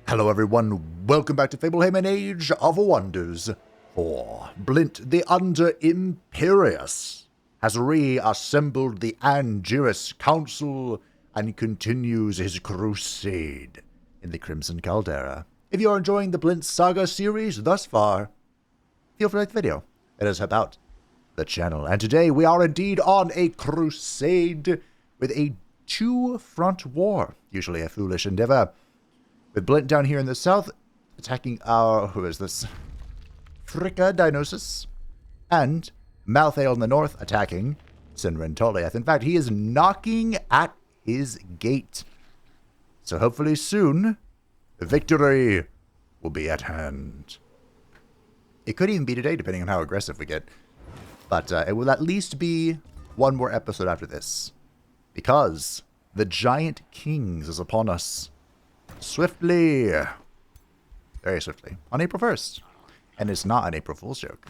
Hello everyone, welcome back to Fablehaven Age of Wonders 4. Blint the Under-Imperious has reassembled the Angiris Council and continues his crusade in the Crimson Caldera. If you are enjoying the Blint Saga series thus far, feel free to like the video. It is about the channel. And today we are indeed on a crusade with a two-front war, usually a foolish endeavor. With Blint down here in the south, attacking our, who is this? Frikka Dinosis. And Malthael in the north, attacking Cinren Toliath. In fact, he is knocking at his gate. So hopefully soon, victory will be at hand. It could even be today, depending on how aggressive we get. But it will at least be one more episode after this. Because the Giant Kings is upon us. Swiftly. Very swiftly. On April 1st. And it's not an April Fool's joke.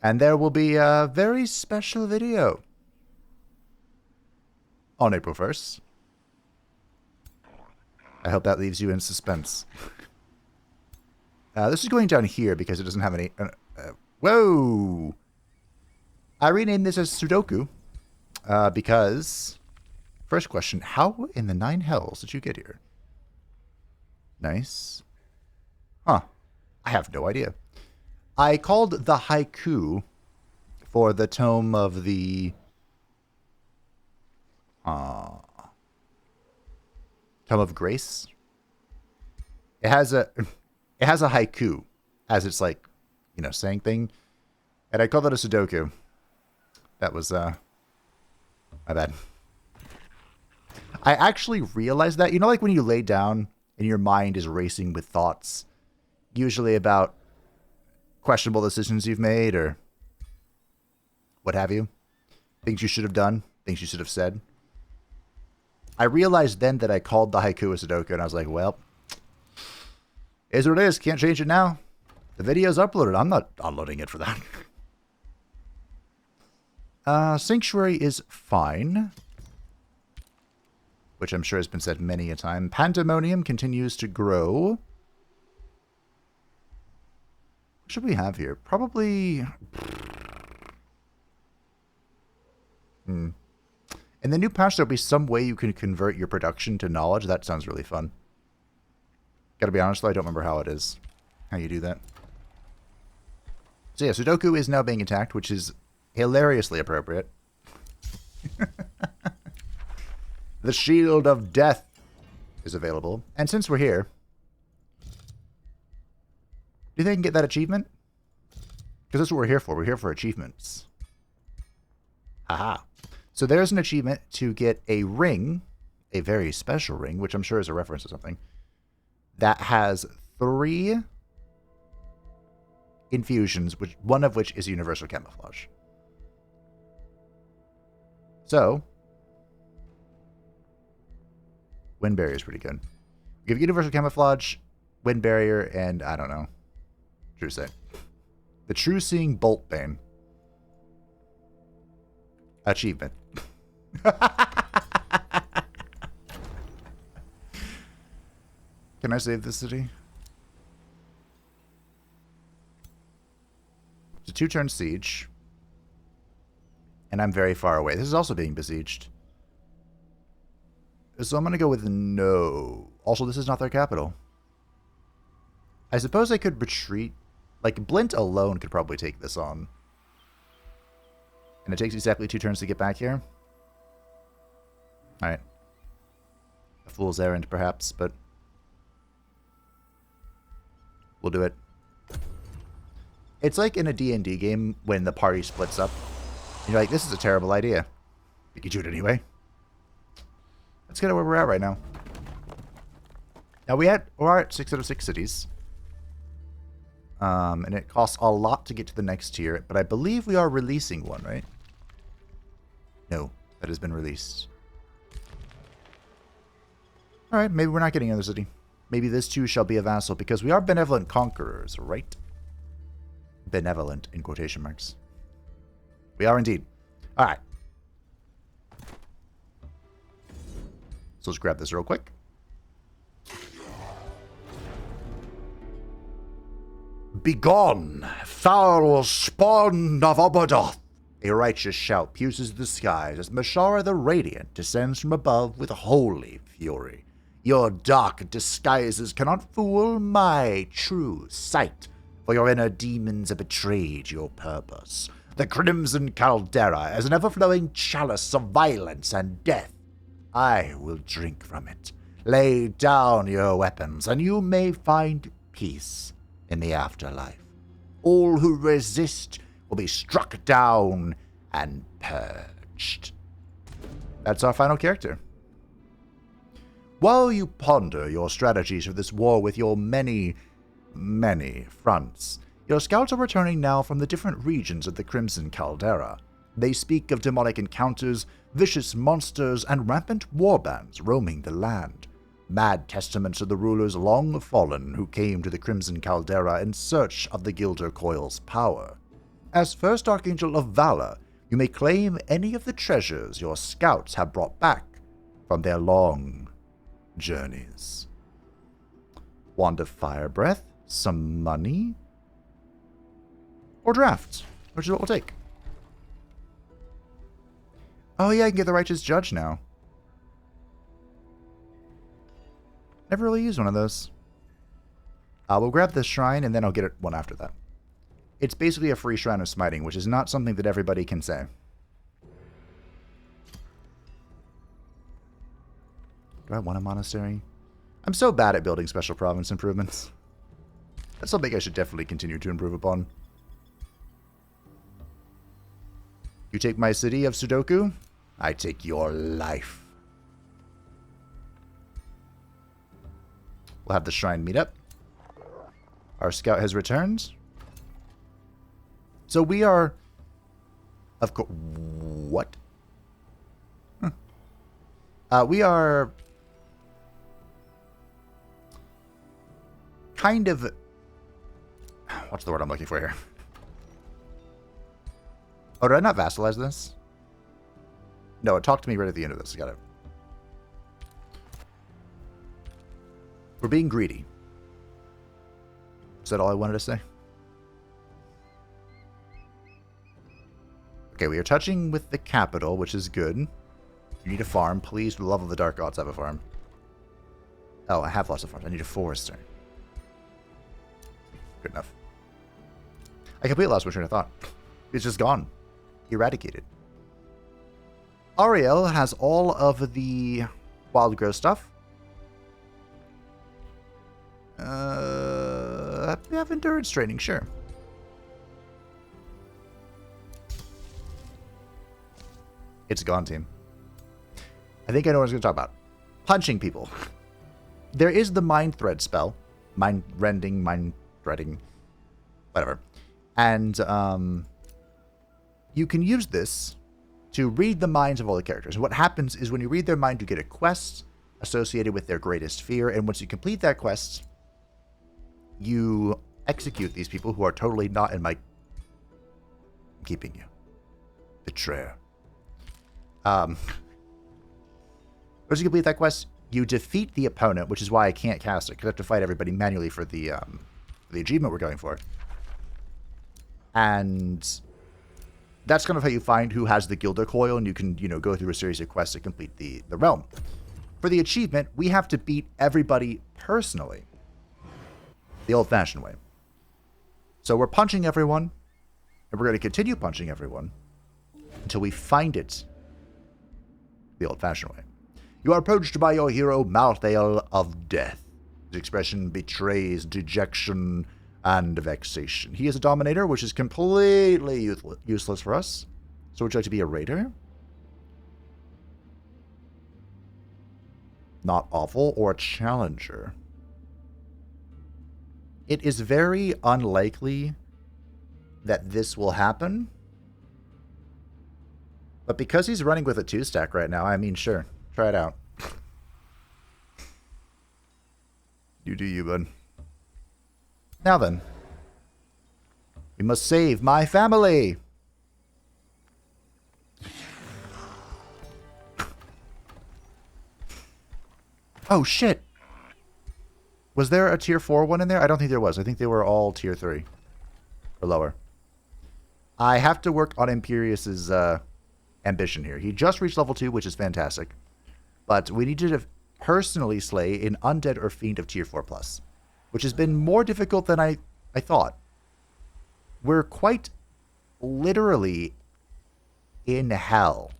And there will be a very special video on April 1st. I hope that leaves you in suspense. This is going down here because it doesn't have any... whoa! I renamed this as Sudoku because... First question, how in the nine hells did you get here? Nice. Huh. I have no idea. I called the haiku for the Tome of the... Tome of Grace. It has a haiku as its, like, you know, saying thing. And I called it a Sudoku. That was, my bad. I actually realized that, you know, like when you lay down and your mind is racing with thoughts, usually about questionable decisions you've made or what have you, things you should have done, things you should have said. I realized then that I called the haiku a Sudoku, and I was like, well, is what it is. Can't change it now. The video's uploaded. I'm not downloading it for that. Sanctuary is fine, which I'm sure has been said many a time. Pandemonium continues to grow. What should we have here? Probably... In the new patch, there'll be some way you can convert your production to knowledge. That sounds really fun. Gotta be honest, though, I don't remember how it is. How you do that. So yeah, Sudoku is now being attacked, which is hilariously appropriate. The Shield of Death is available. And since we're here, do you think I can get that achievement? Because that's what we're here for. We're here for achievements. Haha. So there's an achievement to get a ring, a very special ring, which I'm sure is a reference to something, that has 3 infusions, which one of which is universal camouflage. So... Wind Barrier is pretty good. Give Universal Camouflage, Wind Barrier, and I don't know. True Say. The True Seeing Bolt Bane. Achievement. Can I save this city? It's a 2-turn siege. And I'm very far away. This is also being besieged. So I'm going to go with no. Also, this is not their capital. I suppose I could retreat. Like, Blint alone could probably take this on. And it takes exactly 2 turns to get back here. Alright. A fool's errand, perhaps, but... we'll do it. It's like in a D&D game when the party splits up. And you're like, this is a terrible idea. But you do it anyway. That's kind of where we're at right now. Now we are at 6 out of 6 cities. And it costs a lot to get to the next tier, but I believe we are releasing one, right? No, that has been released. Alright, maybe we're not getting another city. Maybe this too shall be a vassal, because we are benevolent conquerors, right? Benevolent, in quotation marks. We are indeed. Alright. So let's grab this real quick. Begone, foul spawn of Obadoth! A righteous shout pierces the skies as Mashara the Radiant descends from above with holy fury. Your dark disguises cannot fool my true sight, for your inner demons have betrayed your purpose. The crimson Caldera is an ever-flowing chalice of violence and death. I will drink from it. Lay down your weapons, and you may find peace in the afterlife. All who resist will be struck down and purged. That's our final character. While you ponder your strategies for this war with your many fronts, your scouts are returning now from the different regions of the Crimson Caldera. They speak of demonic encounters, vicious monsters, and rampant warbands roaming the land. Mad testaments of the rulers long fallen who came to the Crimson Caldera in search of the Gilder Coil's power. As first Archangel of Valor, you may claim any of the treasures your scouts have brought back from their long journeys. Wand of Fire Breath, some money, or draft, which is what we'll take. Oh yeah, I can get the Righteous Judge now. Never really used one of those. We'll grab this shrine, and then I'll get one after that. It's basically a free shrine of smiting, which is not something that everybody can say. Do I want a monastery? I'm so bad at building special province improvements. That's something I should definitely continue to improve upon. You take my city of Sudoku, I take your life. We'll have the shrine meet up. Our scout has returned. So we are... Of course... What? We are... kind of... What's the word I'm looking for here? Oh, did I not vassalize this? No, it talked to me right at the end of this. Got it. We're being greedy. Is that all I wanted to say? Okay, we are touching with the capital, which is good. You need a farm. Please, for the love of the dark gods, have a farm. Oh, I have lots of farms. I need a forester. Good enough. I completely lost my train of thought. It's just gone. Eradicated. Ariel has all of the wild growth stuff. We have endurance training, sure. It's gone, team. I think I know what I was going to talk about. Punching people. There is the mind thread spell. Mind rending, mind threading, whatever. And you can use this to read the minds of all the characters. And what happens is when you read their mind, you get a quest associated with their greatest fear. And once you complete that quest, you execute these people who are totally not in my keeping you. Betrayer. Once you complete that quest, you defeat the opponent, which is why I can't cast it, because I have to fight everybody manually for the achievement we're going for. And that's kind of how you find who has the Gilder Coil, and you can, go through a series of quests to complete the realm. For the achievement, we have to beat everybody personally. The old-fashioned way. So we're punching everyone, and we're going to continue punching everyone until we find it the old-fashioned way. You are approached by your hero, Malthael of Death. His expression betrays dejection and vexation. He is a dominator, which is completely useless for us. So would you like to be a raider? Not awful. Or a challenger. It is very unlikely that this will happen. But because he's running with a 2-stack right now, I mean, sure. Try it out. You do you, bud. Now then. We must save my family! Oh, shit! Was there a tier 4 one in there? I don't think there was. I think they were all tier 3 or lower. I have to work on Imperious's ambition here. He just reached level 2, which is fantastic. But we need to personally slay an undead or fiend of tier 4+, which has been more difficult than I thought. We're quite literally in hell.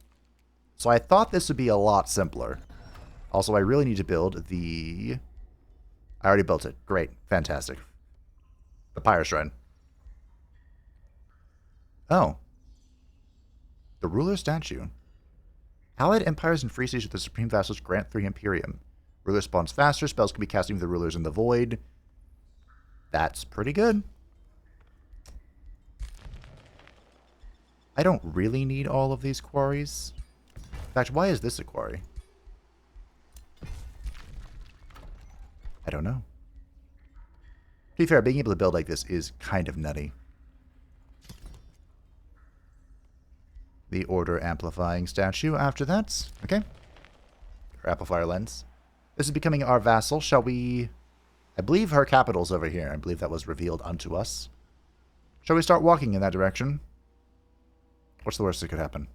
So I thought this would be a lot simpler. Also, I really need to build the... I already built it. Great. Fantastic. The Pyre Shrine. Oh. The Ruler Statue. Allied empires and free states with the Supreme Vassals grant 3 Imperium. Ruler spawns faster. Spells can be casting with the rulers in the void. That's pretty good. I don't really need all of these quarries. In fact, why is this a quarry? I don't know. To be fair, being able to build like this is kind of nutty. The Order Amplifying Statue after that. Okay. Our Amplifier Lens. This is becoming our vassal. Shall we... I believe her capital's over here. I believe that was revealed unto us. Shall we start walking in that direction? What's the worst that could happen?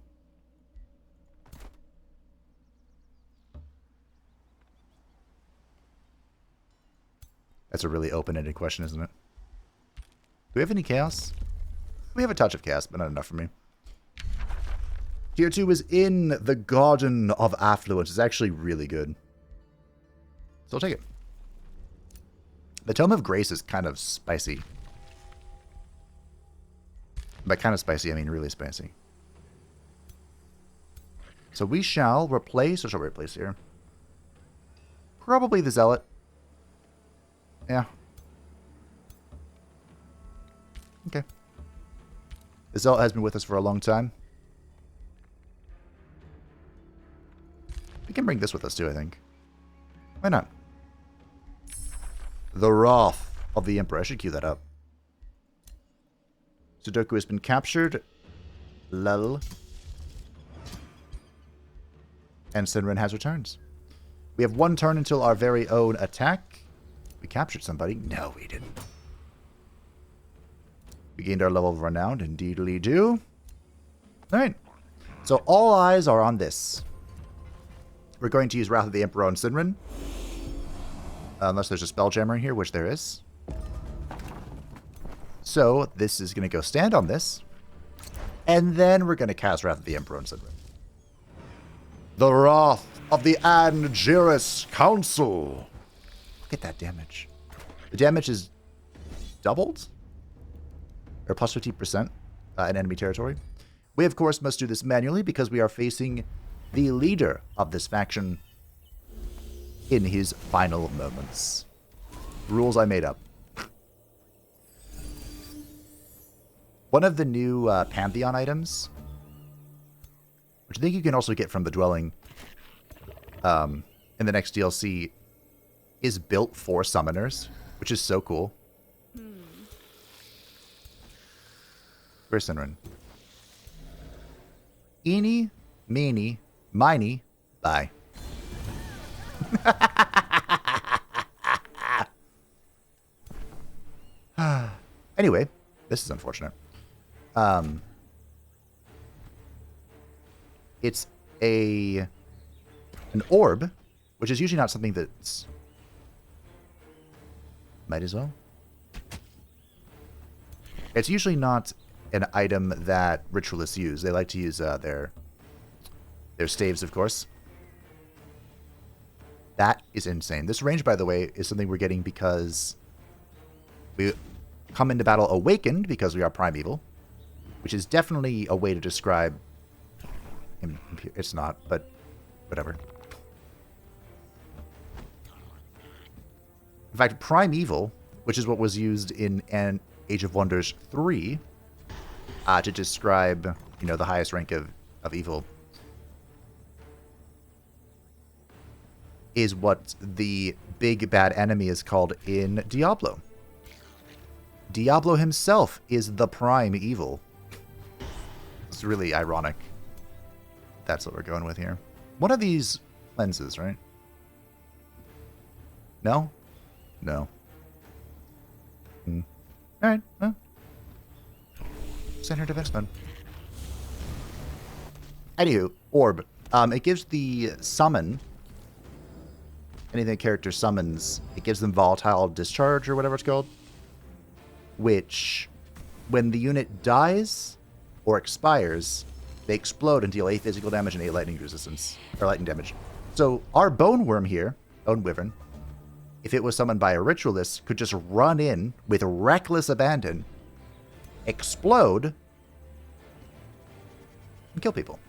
That's a really open-ended question, isn't it? Do we have any chaos? We have a touch of chaos, but not enough for me. Tier 2 is in the Garden of Affluence. It's actually really good. So I'll take it. The Tome of Grace is kind of spicy. By kind of spicy, I mean really spicy. So we shall replace... What shall we replace here? Probably the Zealot. Yeah. Okay. The Zealot has been with us for a long time. We can bring this with us too, I think. Why not? The Wrath of the Emperor. I should queue that up. Sudoku has been captured. Lol. And Cinren has returned. We have 1 turn until our very own attack. We captured somebody. No, we didn't. We gained our level of renown. Indeedly do. Alright. So all eyes are on this. We're going to use Wrath of the Emperor on Cinren. Unless there's a Spelljammer here, which there is. So this is going to go stand on this. And then we're going to cast Wrath of the Emperor on Cinren. The Wrath of the Angiris Council. Look at that damage. The damage is doubled? Or plus 50% in enemy territory. We, of course, must do this manually because we are facing the leader of this faction in his final moments. Rules I made up. One of the new Pantheon items, which I think you can also get from the Dwelling in the next DLC, is built for summoners, which is so cool. Where's Cinren? Eeny, meeny, miny, bye. Anyway, this is unfortunate. It's an orb, which is usually not something that's... Might as well. It's usually not an item that ritualists use. They like to use their staves, of course. That is insane. This range, by the way, is something we're getting because we come into battle awakened because we are primeval, which is definitely a way to describe... It's not, but whatever. In fact, primeval, which is what was used in an Age of Wonders 3 to describe, you know, the highest rank of evil, is what the big bad enemy is called in Diablo. Diablo himself is the prime evil. It's really ironic. That's what we're going with here. One of these lenses, right? No? No. Alright, well. Send her defense mode. Anywho, orb. It gives the summon, anything a character summons, it gives them volatile discharge or whatever it's called, which, when the unit dies or expires, they explode and deal 8 physical damage and 8 lightning resistance, or lightning damage. So our Bone Worm here, Bone Wyvern, if it was summoned by a ritualist, could just run in with reckless abandon, explode, and kill people.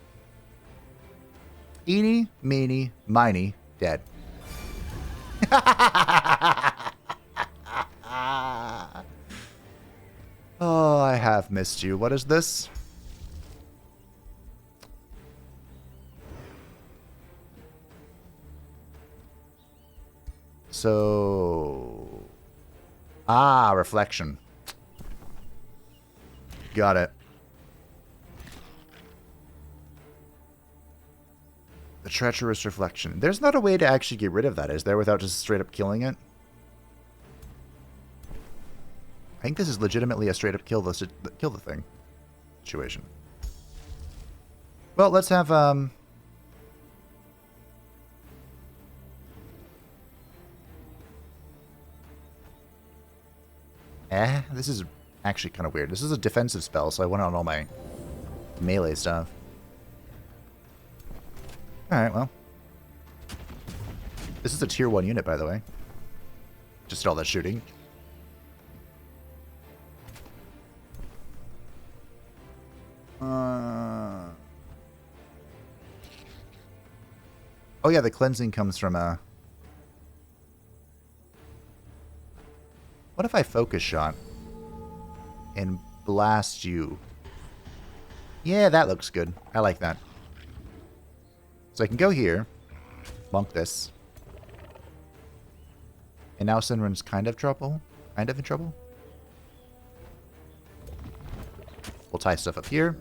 Eeny, meeny, miny, dead. Oh, I have missed you. What is this? So... Ah, reflection. Got it. The treacherous reflection. There's not a way to actually get rid of that, is there, without just straight up killing it? I think this is legitimately a straight up kill the thing situation. Well, let's have this is actually kind of weird. This is a defensive spell, so I went on all my melee stuff. Alright, well. This is a tier 1 unit, by the way. Just all that shooting. Oh yeah, the cleansing comes from a... What if I focus shot and blast you? Yeah, that looks good. I like that. So I can go here, bonk this. And now Cinren's kind of in trouble. We'll tie stuff up here.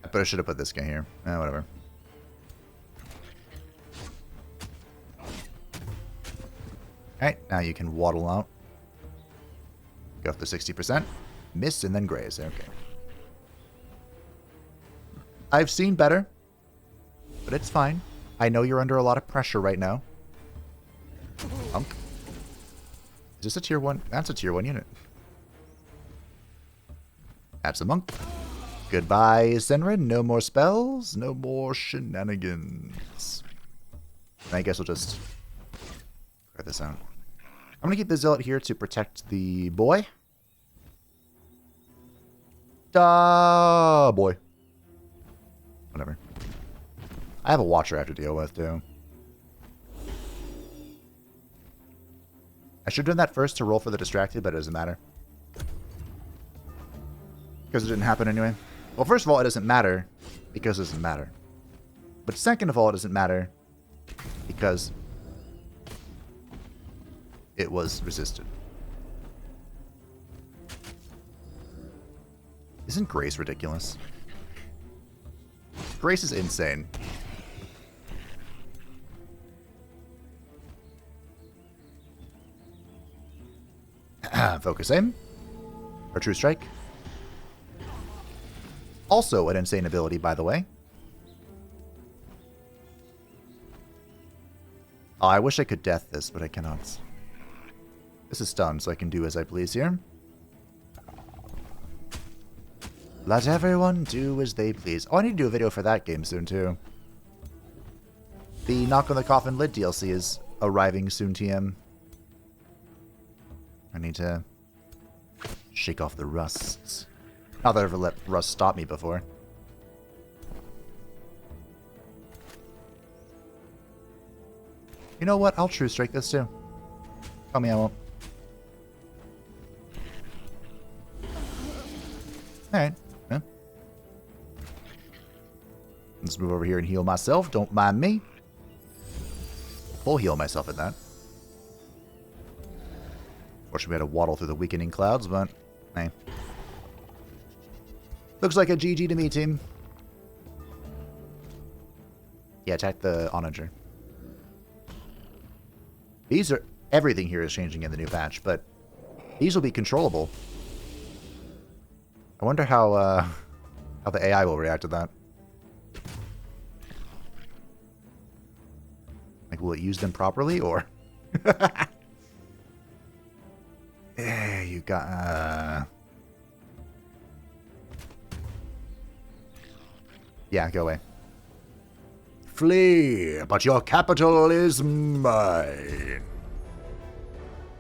But I should have put this guy here. Whatever. Alright, now you can waddle out. Go up to 60%. Miss and then graze. Okay. I've seen better, but it's fine. I know you're under a lot of pressure right now. Monk. Is this a tier 1? That's a tier 1 unit. That's a monk. Goodbye, Cinren. No more spells. No more shenanigans. I guess we'll just clear this out. I'm going to keep the Zealot here to protect the boy. Boy. Whatever. I have a Watcher I have to deal with, too. I should have done that first to roll for the Distracted, but it doesn't matter. Because it didn't happen anyway. Well, first of all, it doesn't matter because it doesn't matter. But second of all, it doesn't matter because it was resisted. Isn't Grace ridiculous? Grace is insane. Focus aim. Or True Strike. Also an insane ability, by the way. Oh, I wish I could death this, but I cannot. This is stunned, so I can do as I please here. Let everyone do as they please. Oh, I need to do a video for that game soon, too. The Knock on the Coffin Lid DLC is arriving soon, TM. I need to shake off the rust. Not that I've ever let rust stop me before. You know what? I'll True Strike this too. Tell me I won't. Alright. Yeah. Let's move over here and heal myself. Don't mind me. Full heal myself at that. Fortunately, we had to waddle through the weakening clouds, but hey. Looks like a GG to me, team. Yeah, attack the Onager. These are... Everything here is changing in the new patch, but these will be controllable. I wonder how the AI will react to that. Like, will it use them properly, or... Yeah, you got... Yeah, go away. Flee, but your capital is mine.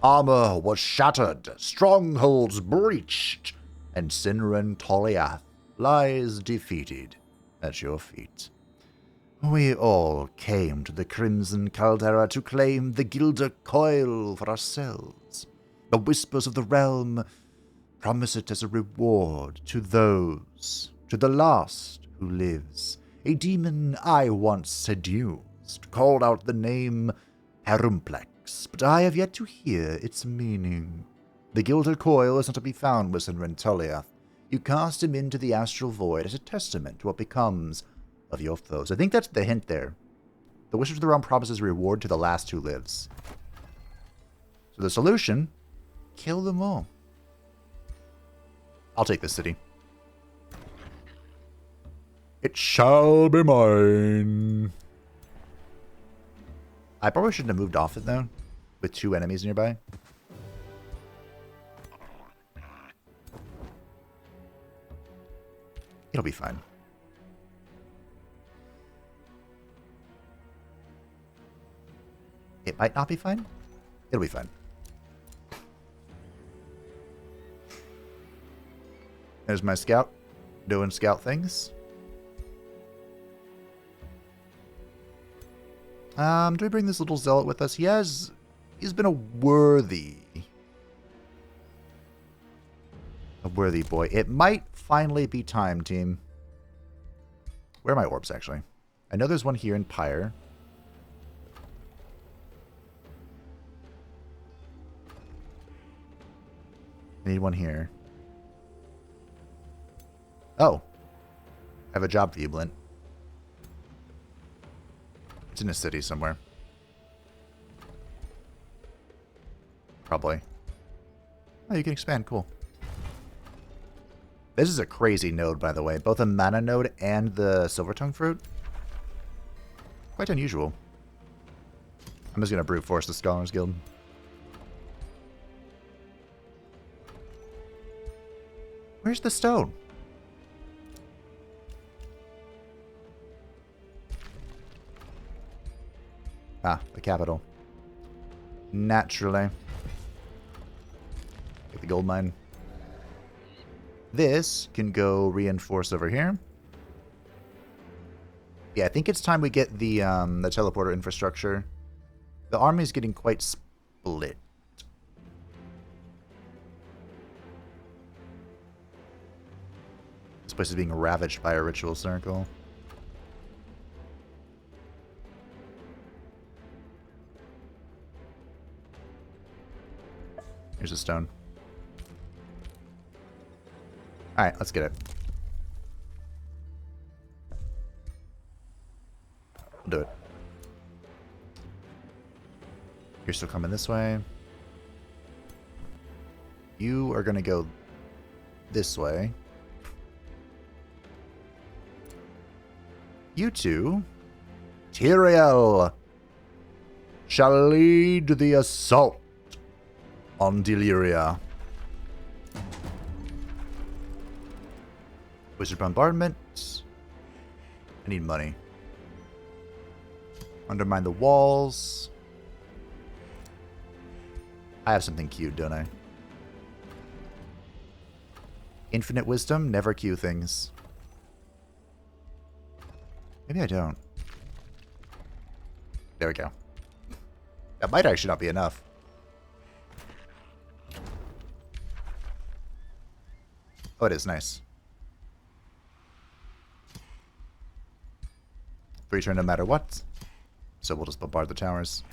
Armor was shattered, strongholds breached, and Cinren Toliath lies defeated at your feet. We all came to the Crimson Caldera to claim the Gilder Coil for ourselves. The whispers of the realm promise it as a reward to those, to the last who lives. A demon I once seduced called out the name Perumplex, but I have yet to hear its meaning. The Gilder Coil is not to be found with Cinren Toliath. You cast him into the astral void as a testament to what becomes of your foes. I think that's the hint there. The Wizards of the Realm promises reward to the last who lives. So the solution, kill them all. I'll take this city. It shall be mine. I probably shouldn't have moved off it, though, with 2 enemies nearby. It'll be fine. It might not be fine. It'll be fine. There's my scout doing scout things. Do we bring this little zealot with us? He's been a worthy boy. It might finally be time, team. Where are my orbs, actually? I know there's one here in Pyre. I need one here. Oh. I have a job for you, Blint. It's in a city somewhere. Probably. Oh, you can expand. Cool. This is a crazy node, by the way. Both a mana node and the Silvertongue fruit. Quite unusual. I'm just going to brute force the Scholars Guild. Where's the stone? Ah, the capital. Naturally. Get the gold mine. This can go reinforce over here. Yeah, I think it's time we get the teleporter infrastructure. The army's getting quite split. This place is being ravaged by a ritual circle. Here's a stone. Alright, let's get it. We'll do it. You're still coming this way. You are going to go this way. You two, Tyrael, shall lead the assault on Deliria. Wizard bombardment. I need money. Undermine the walls. I have something queued, don't I? Infinite wisdom, never queue things. Maybe I don't. There we go. That might actually not be enough. Oh, it is nice. Free turn no matter what. So we'll just bombard the towers.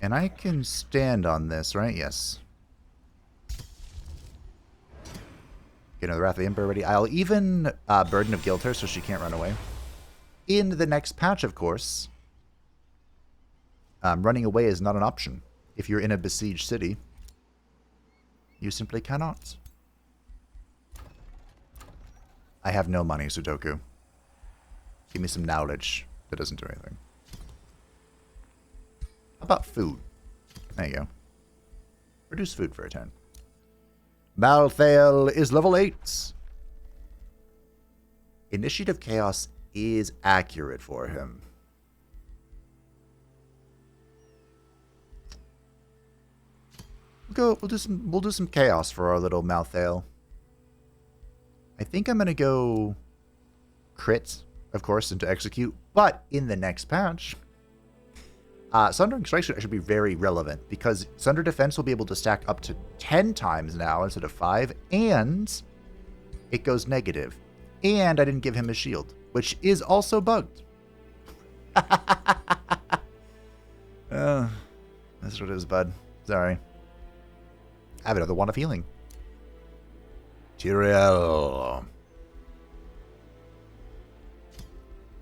And I can stand on this, right? Yes. Get another Wrath of the Emperor ready. I'll even Burden of Guilt her so she can't run away. In the next patch, of course, Running away is not an option. If you're in a besieged city, you simply cannot. I have no money, Sudoku. Give me some knowledge. That doesn't do anything. How about food? There you go. Reduce food for a turn. Malthael is level 8. Initiative Chaos is accurate for him. We'll do some chaos for our little Malthael. I think I'm gonna go crit, of course, into execute, but in the next patch, Sundering Strikes should be very relevant because Sunder Defense will be able to stack up to 10 times now instead of 5, and it goes negative. And I didn't give him a shield, which is also bugged. That's what it is, bud. Sorry. I have another wand of healing. Tyrael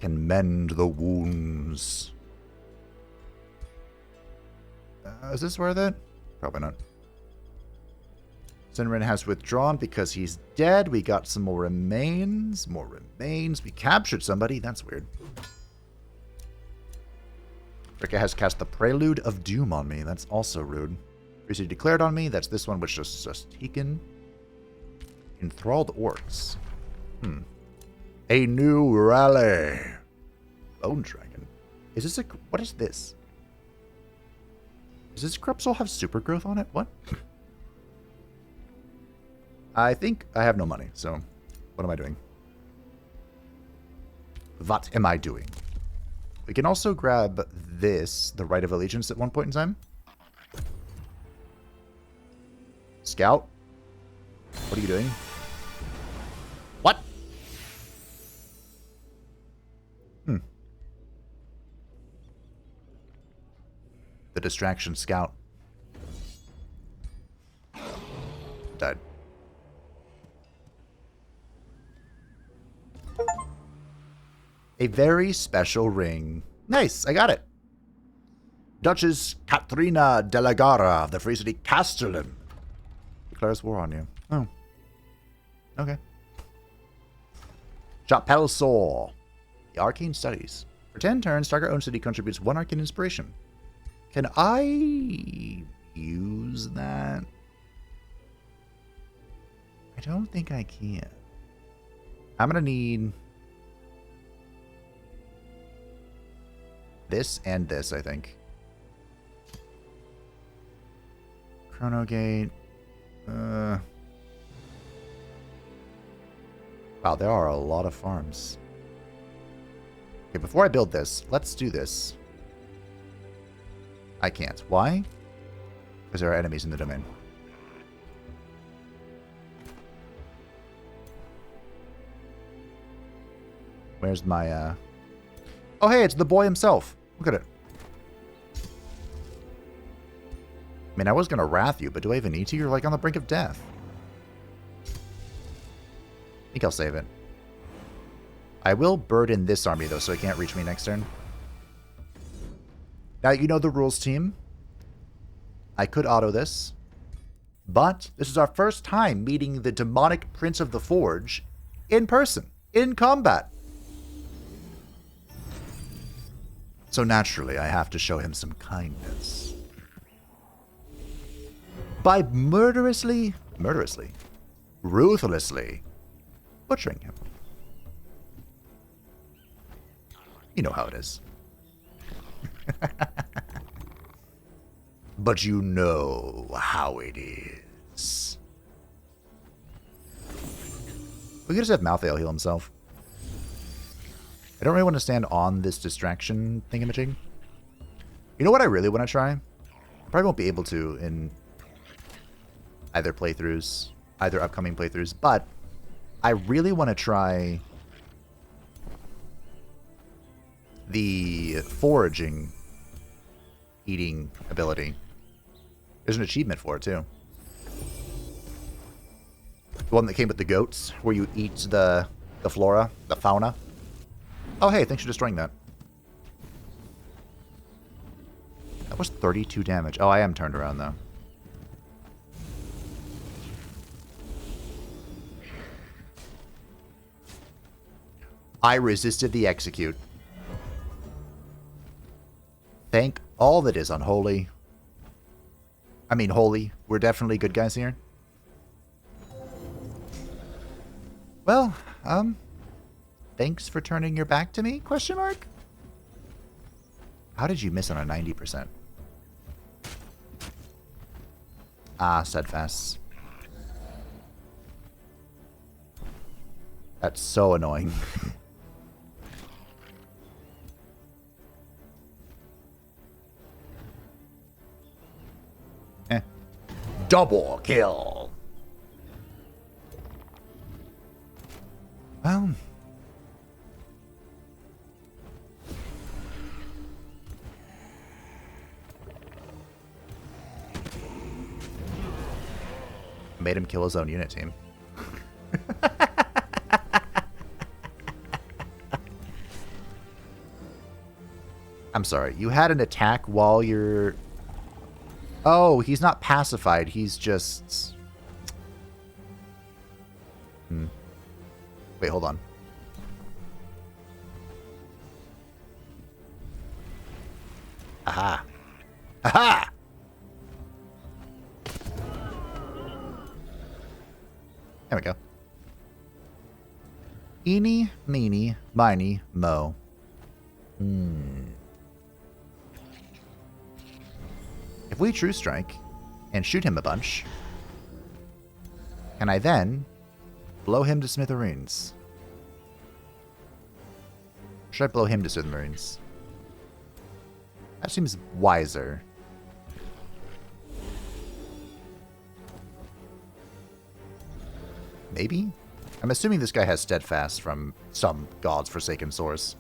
can mend the wounds. Is this worth it? Probably not. Cinren has withdrawn because he's dead. We got some more remains. More remains. We captured somebody. That's weird. Frikka has cast the Prelude of Doom on me. That's also rude. Previously declared on me. That's this one, which is just taken. Enthralled Orcs. A new rally. Bone Dragon. Is this a... What is this? Does this Corrupsoul have super growth on it? What? I think I have no money, so what am I doing? What am I doing? We can also grab this, the Rite of Allegiance, at one point in time. Scout. What are you doing? What? The Distraction Scout. Died. A very special ring. Nice, I got it. Duchess Katrina de la Gara of the Free City Castellan declares war on you. Oh. Okay. Chapelle Saw. The Arcane Studies. For 10 turns, target own city contributes 1 arcane inspiration. Can I use that? I don't think I can. I'm going to need this and this, I think. Chronogate. Wow, there are a lot of farms. Okay, before I build this, let's do this. I can't. Why? Because there are enemies in the domain. Where's my, Oh, hey, it's the boy himself. Look at it. I mean, I was going to wrath you, but do I even need to? You're, like, on the brink of death. I think I'll save it. I will burden this army, though, so it can't reach me next turn. Now, you know the rules, team. I could auto this. But this is our first time meeting the demonic Prince of the Forge in person, in combat. So naturally, I have to show him some kindness. By ruthlessly, butchering him. You know how it is. But you know how it is. We could just have Malthael heal himself. I don't really want to stand on this distraction thingamajig. You know what I really want to try? I probably won't be able to in either playthroughs, either upcoming playthroughs, but I really want to try the foraging eating ability. There's an achievement for it too. The one that came with the goats, where you eat the flora, the fauna. Oh hey, thanks for destroying that. That was 32 damage. Oh, I am turned around, though. I resisted the execute. Thank all that is unholy. I mean, holy. We're definitely good guys here. Well, thanks for turning your back to me? Question mark? How did you miss on a 90%? Ah, steadfast. That's so annoying. Double kill. Well, made him kill his own unit team. I'm sorry. You had an attack while you're... Oh, he's not pacified. He's just... Wait, hold on. Aha. Aha! There we go. Eeny, meeny, miny, mo. If we True Strike and shoot him a bunch, can I then blow him to smithereens? Should I blow him to smithereens? That seems wiser. Maybe? I'm assuming this guy has Steadfast from some God's Forsaken source.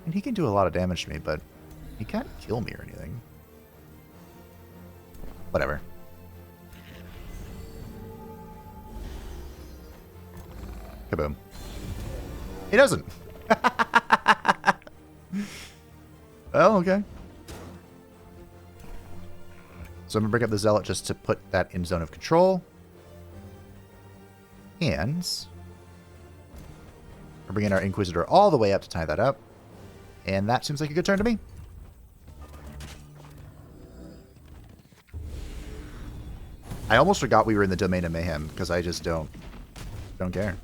And he can do a lot of damage to me, but he can't kill me or anything. Whatever. Kaboom. He doesn't. Oh, okay. So I'm going to bring up the Zealot just to put that in zone of control. And we're bringing our Inquisitor all the way up to tie that up. And that seems like a good turn to me. I almost forgot we were in the Domain of Mayhem, because I just don't care.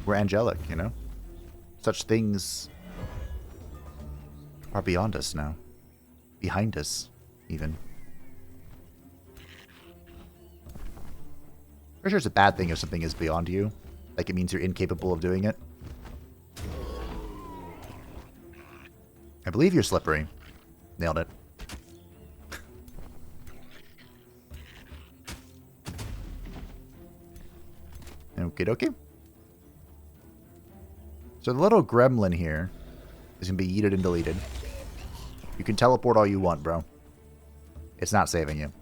We're angelic, you know? Such things are beyond us now. Behind us, even. Pretty sure it's a bad thing if something is beyond you. Like it means you're incapable of doing it. I believe you're slippery. Nailed it. Okie dokie. So the little gremlin here is going to be yeeted and deleted. You can teleport all you want, bro. It's not saving you.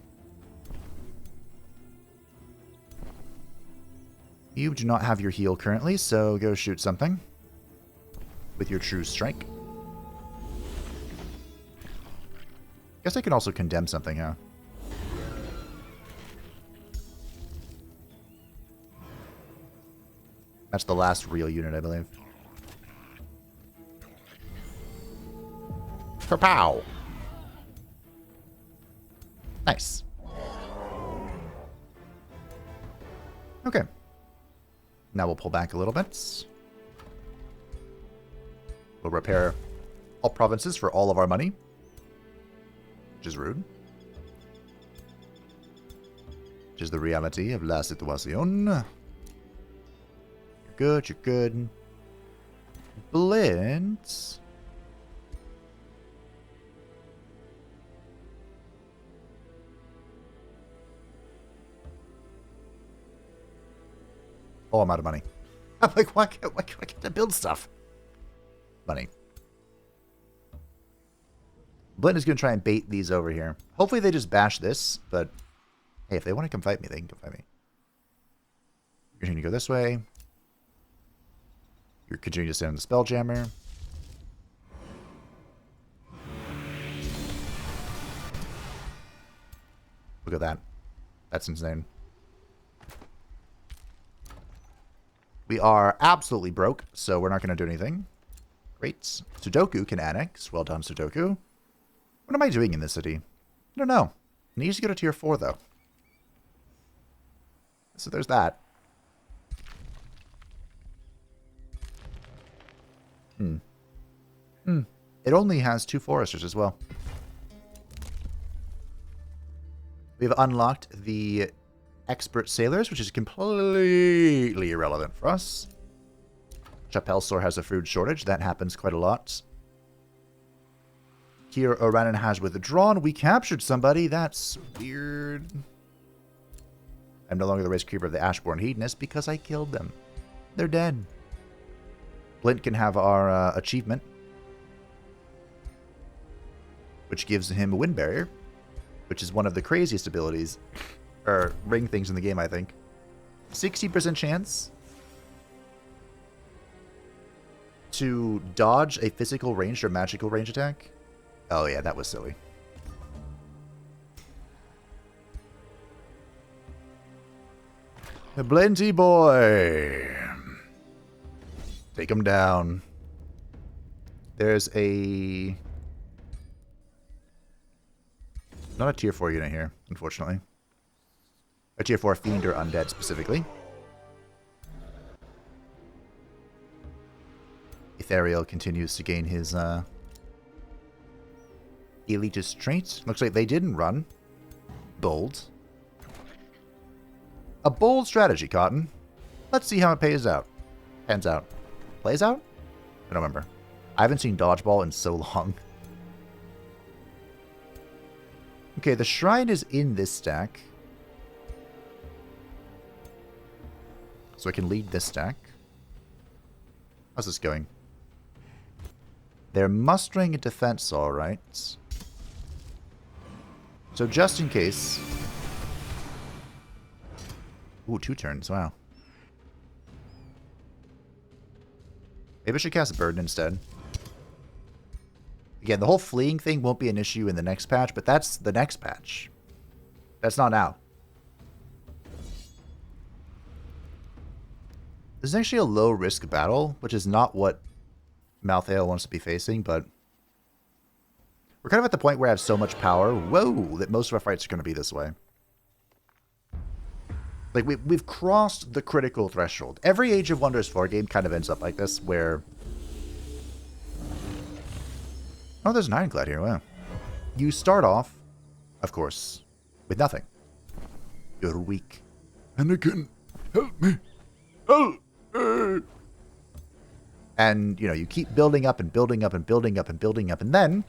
You do not have your heal currently, so go shoot something with your True Strike. Guess I can also condemn something, huh? That's the last real unit, I believe. Kerpow! Nice. Okay. Now we'll pull back a little bit. We'll repair all provinces for all of our money. Which is rude. Which is the reality of la situación. You're good, you're good. Blint. Oh, I'm out of money. I'm like, why can't I build stuff? Money. Blint is going to try and bait these over here. Hopefully they just bash this, but hey, if they want to come fight me, they can come fight me. You're going to go this way. You're continuing to stay on the Spelljammer. Look at that. That's insane. We are absolutely broke, so we're not going to do anything. Great. Sudoku can annex. Well done, Sudoku. What am I doing in this city? I don't know. I need to go to tier 4, though. So there's that. It only has 2 foresters as well. We've unlocked the expert sailors, which is completely irrelevant for us. Chapelsor has a food shortage. That happens quite a lot. Here, Oranin has withdrawn. We captured somebody. That's weird. I'm no longer the race keeper of the Ashborn Hedonist because I killed them. They're dead. Blint can have our achievement, which gives him a wind barrier, which is one of the craziest abilities, or ring things in the game, I think. 60% chance to dodge a physical ranged or magical range attack. Oh yeah, that was silly. The Blinty boy. Take him down. There's a... Not a tier 4 unit here, unfortunately. A tier 4 fiend or undead specifically. Ethereal continues to gain his elitist traits. Looks like they didn't run. Bold. A bold strategy, Cotton. Let's see how it pays out. Pans out. Plays out? I don't remember. I haven't seen Dodgeball in so long. Okay, the shrine is in this stack. So I can lead this stack. How's this going? They're mustering a defense, alright. So just in case... Ooh, 2 turns, wow. Maybe I should cast a Burden instead. Again, the whole fleeing thing won't be an issue in the next patch, but that's the next patch. That's not now. This is actually a low-risk battle, which is not what Malthael wants to be facing, but we're kind of at the point where I have so much power, whoa, that most of our fights are going to be this way. Like, we've crossed the critical threshold. Every Age of Wonders 4 game kind of ends up like this, where... Oh, there's an Ironclad here, wow. You start off, of course, with nothing. You're weak. Anakin, help me! Help me! And, you know, you keep building up and building up and building up and building up, and then,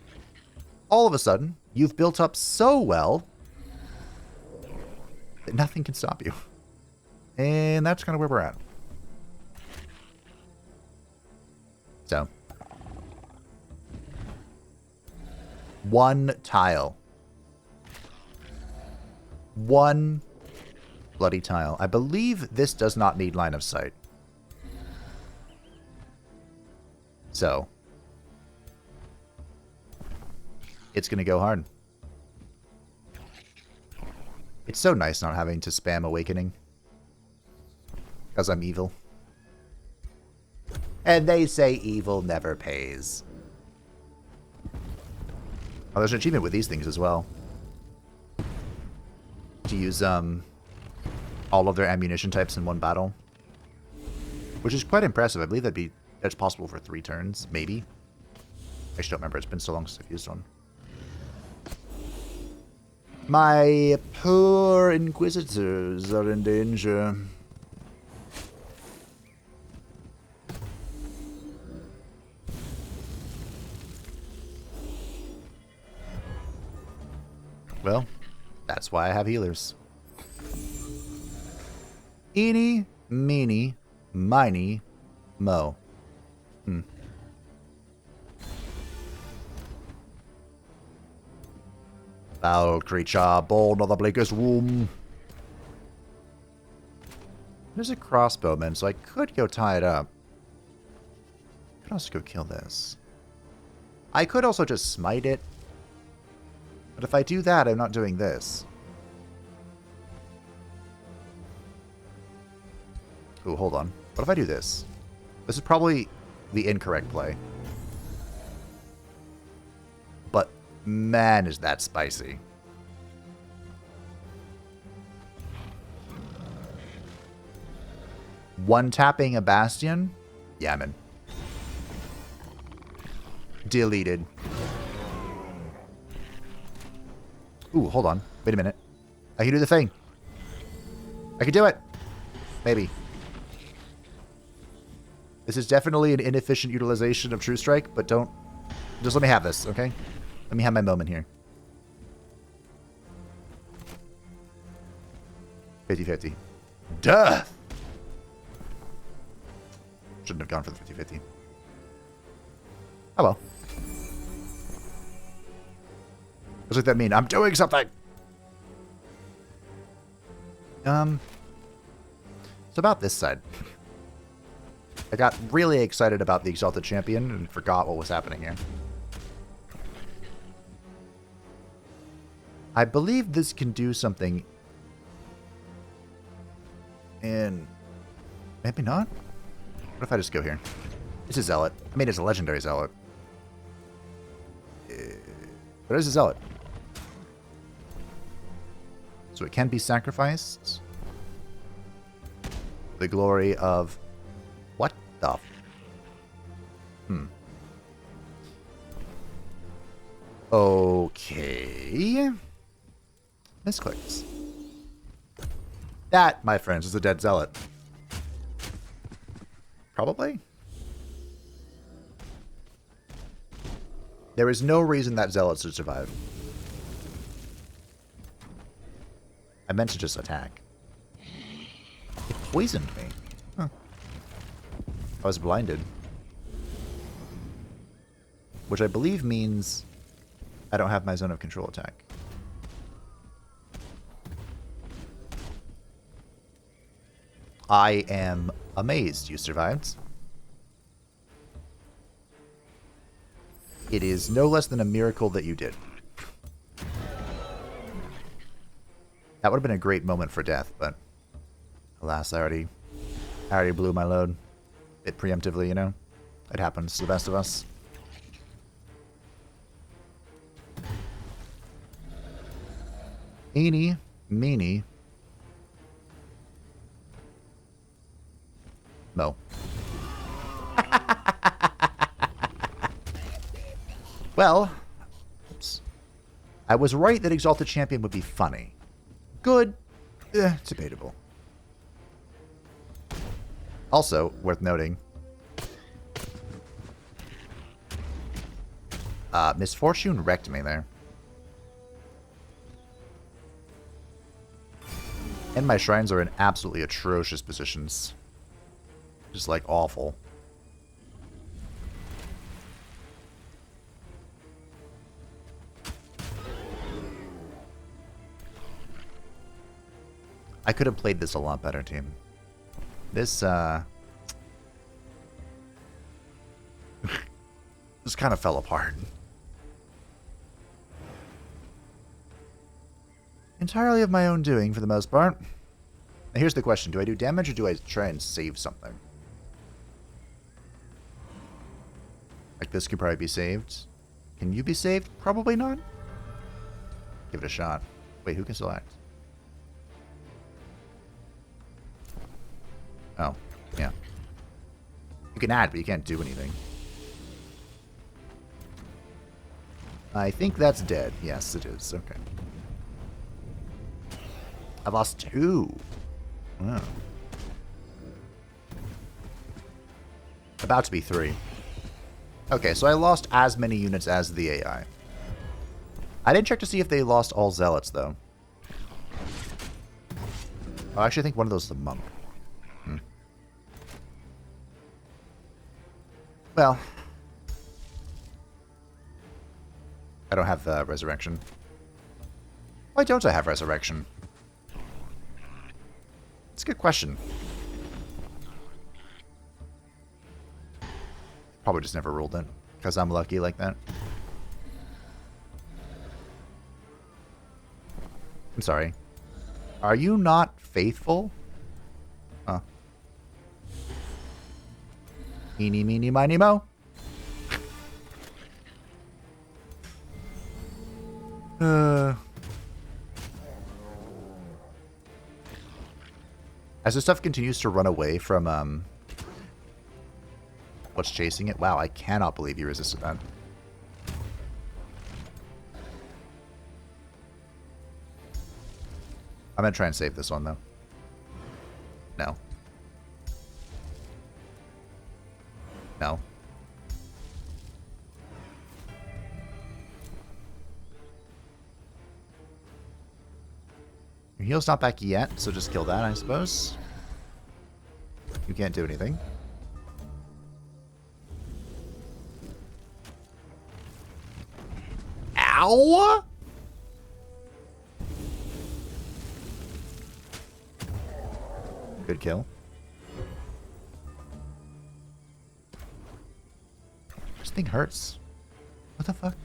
all of a sudden, you've built up so well that nothing can stop you. And that's kind of where we're at. So. 1 tile. 1 bloody tile. I believe this does not need line of sight. So. It's going to go hard. It's so nice not having to spam Awakening. Because I'm evil. And they say evil never pays. Oh, there's an achievement with these things as well. To use all of their ammunition types in one battle. Which is quite impressive. I believe that's possible for 3 turns, maybe. I just don't remember. It's been so long since I've used one. My poor Inquisitors are in danger. Well, that's why I have healers. Eeny, meeny, miny, mo. Foul creature, born of the bleakest womb. There's a crossbowman, so I could go tie it up. could also go kill this. I could also just smite it. But if I do that, I'm not doing this. Ooh, hold on. What if I do this? This is probably the incorrect play. But man, is that spicy. One tapping a Bastion? Yeah, man. Deleted. Ooh, hold on. Wait a minute. I can do the thing. I can do it. Maybe. This is definitely an inefficient utilization of True Strike, but don't... Just let me have this, okay? Let me have my moment here. 50-50. Death! Shouldn't have gone for the 50-50. Oh well. What does that mean? I'm doing something! So about this side. I got really excited about the Exalted Champion and forgot what was happening here. I believe this can do something. And maybe not? What if I just go here? It's a Zealot. I mean, it's a Legendary Zealot. But it's a Zealot. So it can be sacrificed. The glory of... What the... Okay. Misclicks. That, my friends, is a dead Zealot. Probably. There is no reason that Zealot should survive. I meant to just attack. It poisoned me. Huh. I was blinded. Which I believe means I don't have my zone of control attack. I am amazed you survived. It is no less than a miracle that you did. That would have been a great moment for death, but alas, I already blew my load. It preemptively, you know? It happens to the best of us. Eeny, meeny, mo. Well, oops. I was right that Exalted Champion would be funny. Good. Debatable. Also, worth noting, Misfortune wrecked me there. And my shrines are in absolutely atrocious positions. Just like awful. I could have played this a lot better, team. This, this kind of fell apart. Entirely of my own doing, for the most part. Now here's the question. Do I do damage, or do I try and save something? Like, this could probably be saved. Can you be saved? Probably not. Give it a shot. Wait, who can select? Oh, yeah. You can add, but you can't do anything. I think that's dead. Yes, it is. Okay. I've lost 2. Oh. About to be 3. Okay, so I lost as many units as the AI. I didn't check to see if they lost all Zealots, though. Oh, I actually think one of those is the Monk. Well, I don't have Resurrection. Why don't I have Resurrection? It's a good question. Probably just never ruled it, because I'm lucky like that. I'm sorry. Are you not faithful? Huh. Eeny, meeny, miny, mo. As this stuff continues to run away from, what's chasing it? Wow, I cannot believe you resisted that. I'm gonna try and save this one, though. No. No. Your heal's not back yet, so just kill that, I suppose. You can't do anything. Ow! Good kill. This thing hurts. What the fuck?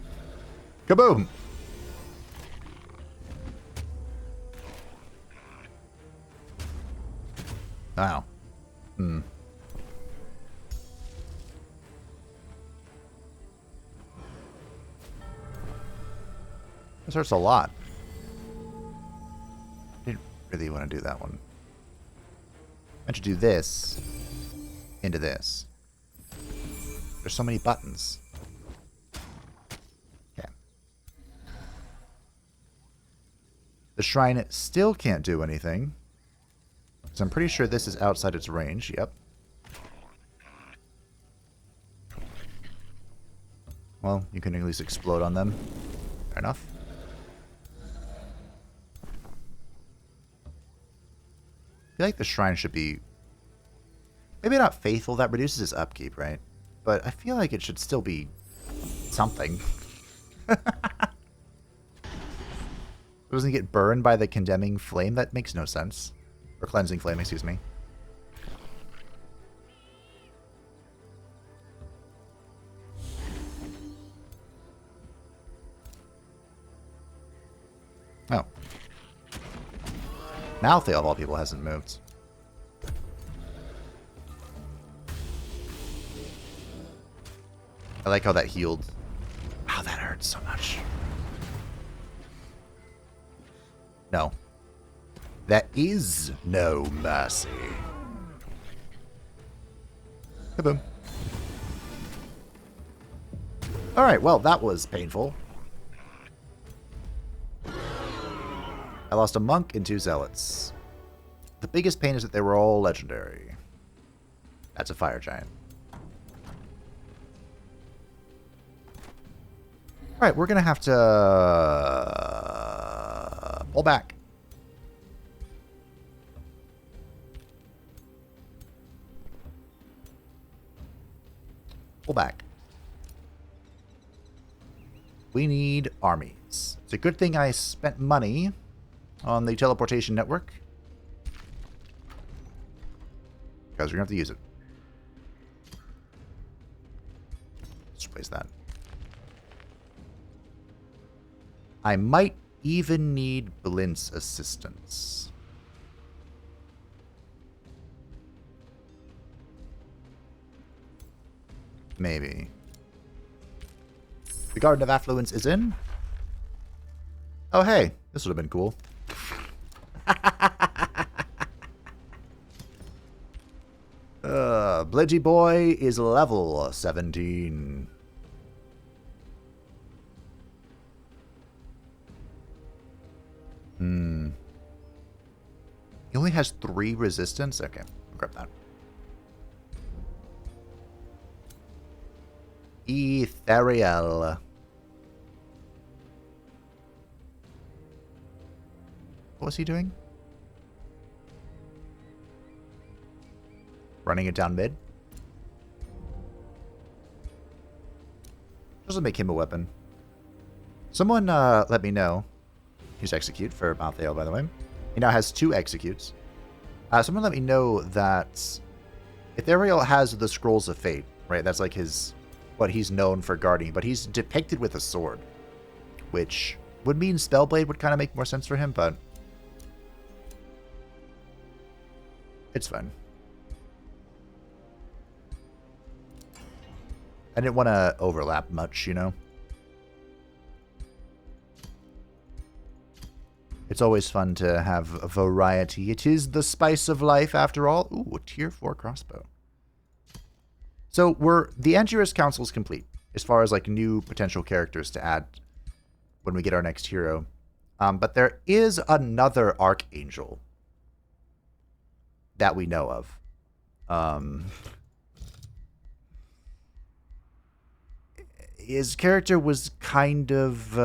Kaboom! Wow. Hmm. This hurts a lot. Didn't really want to do that one. I meant to do this into this. There's so many buttons. Okay. The shrine still can't do anything. So I'm pretty sure this is outside its range. Yep. Well, you can at least explode on them. Fair enough. I feel like the shrine should be... maybe not faithful. That reduces its upkeep, right? But I feel like it should still be something. It doesn't get burned by the condemning flame. That makes no sense. Or cleansing flame, excuse me. Oh. Malthael, of all people, hasn't moved. I like how that healed. Wow, that hurts so much. No. There is no mercy. Kaboom. Alright, well, that was painful. I lost a monk and 2 zealots. The biggest pain is that they were all legendary. That's a fire giant. Alright, we're going to have to pull back. Pull back. We need armies. It's a good thing I spent money on the teleportation network, because we're going to have to use it. Let's replace that. I might even need Blint's assistance. Maybe. The Garden of Affluence is in. Oh, hey. This would have been cool. Blinty Boy is level 17. He only has 3 resistance? Okay, I'll grab that. Ethereal. What was he doing? Running it down mid? Doesn't make him a weapon. Someone let me know. He's execute for Malthael, by the way. He now has 2 executes. Someone let me know that Ethereal has the Scrolls of Fate, right? That's like his what he's known for guarding, but he's depicted with a sword, which would mean Spellblade would kind of make more sense for him, but it's fine. I didn't want to overlap much, you know? It's always fun to have a variety. It is the spice of life, after all. Ooh, a tier 4 crossbow. So the Angiris Council's complete, as far as like new potential characters to add when we get our next hero. But there is another Archangel that we know of. His character was kind of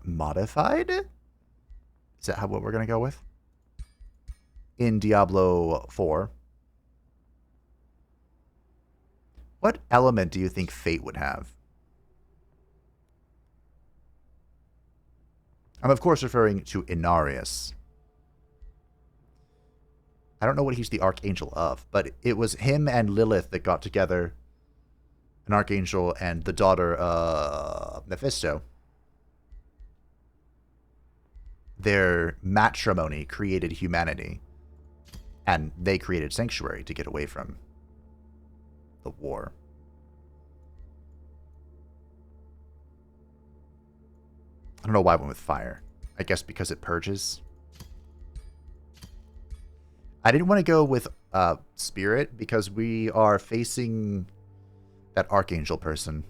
modified. Is that what we're going to go with? In Diablo 4. What element do you think Fate would have? I'm, of course, referring to Inarius. I don't know what he's the Archangel of, but it was him and Lilith that got together, an Archangel and the daughter of Mephisto. Their matrimony created humanity, and they created Sanctuary to get away from the war. I don't know why I went with fire. I guess because it purges. I didn't want to go with Spirit because we are facing that Archangel person.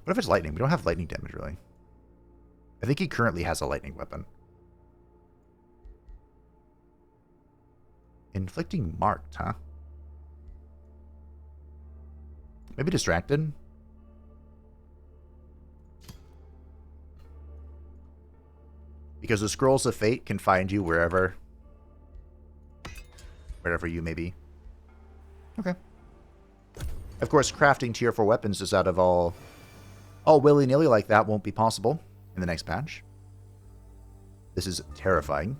What if it's lightning? We don't have lightning damage, really. I think he currently has a lightning weapon. Inflicting marked, huh? Maybe distracted? Because the Scrolls of Fate can find you wherever you may be. Okay. Of course, crafting tier 4 weapons just out of all willy-nilly like that won't be possible in the next patch. This is terrifying.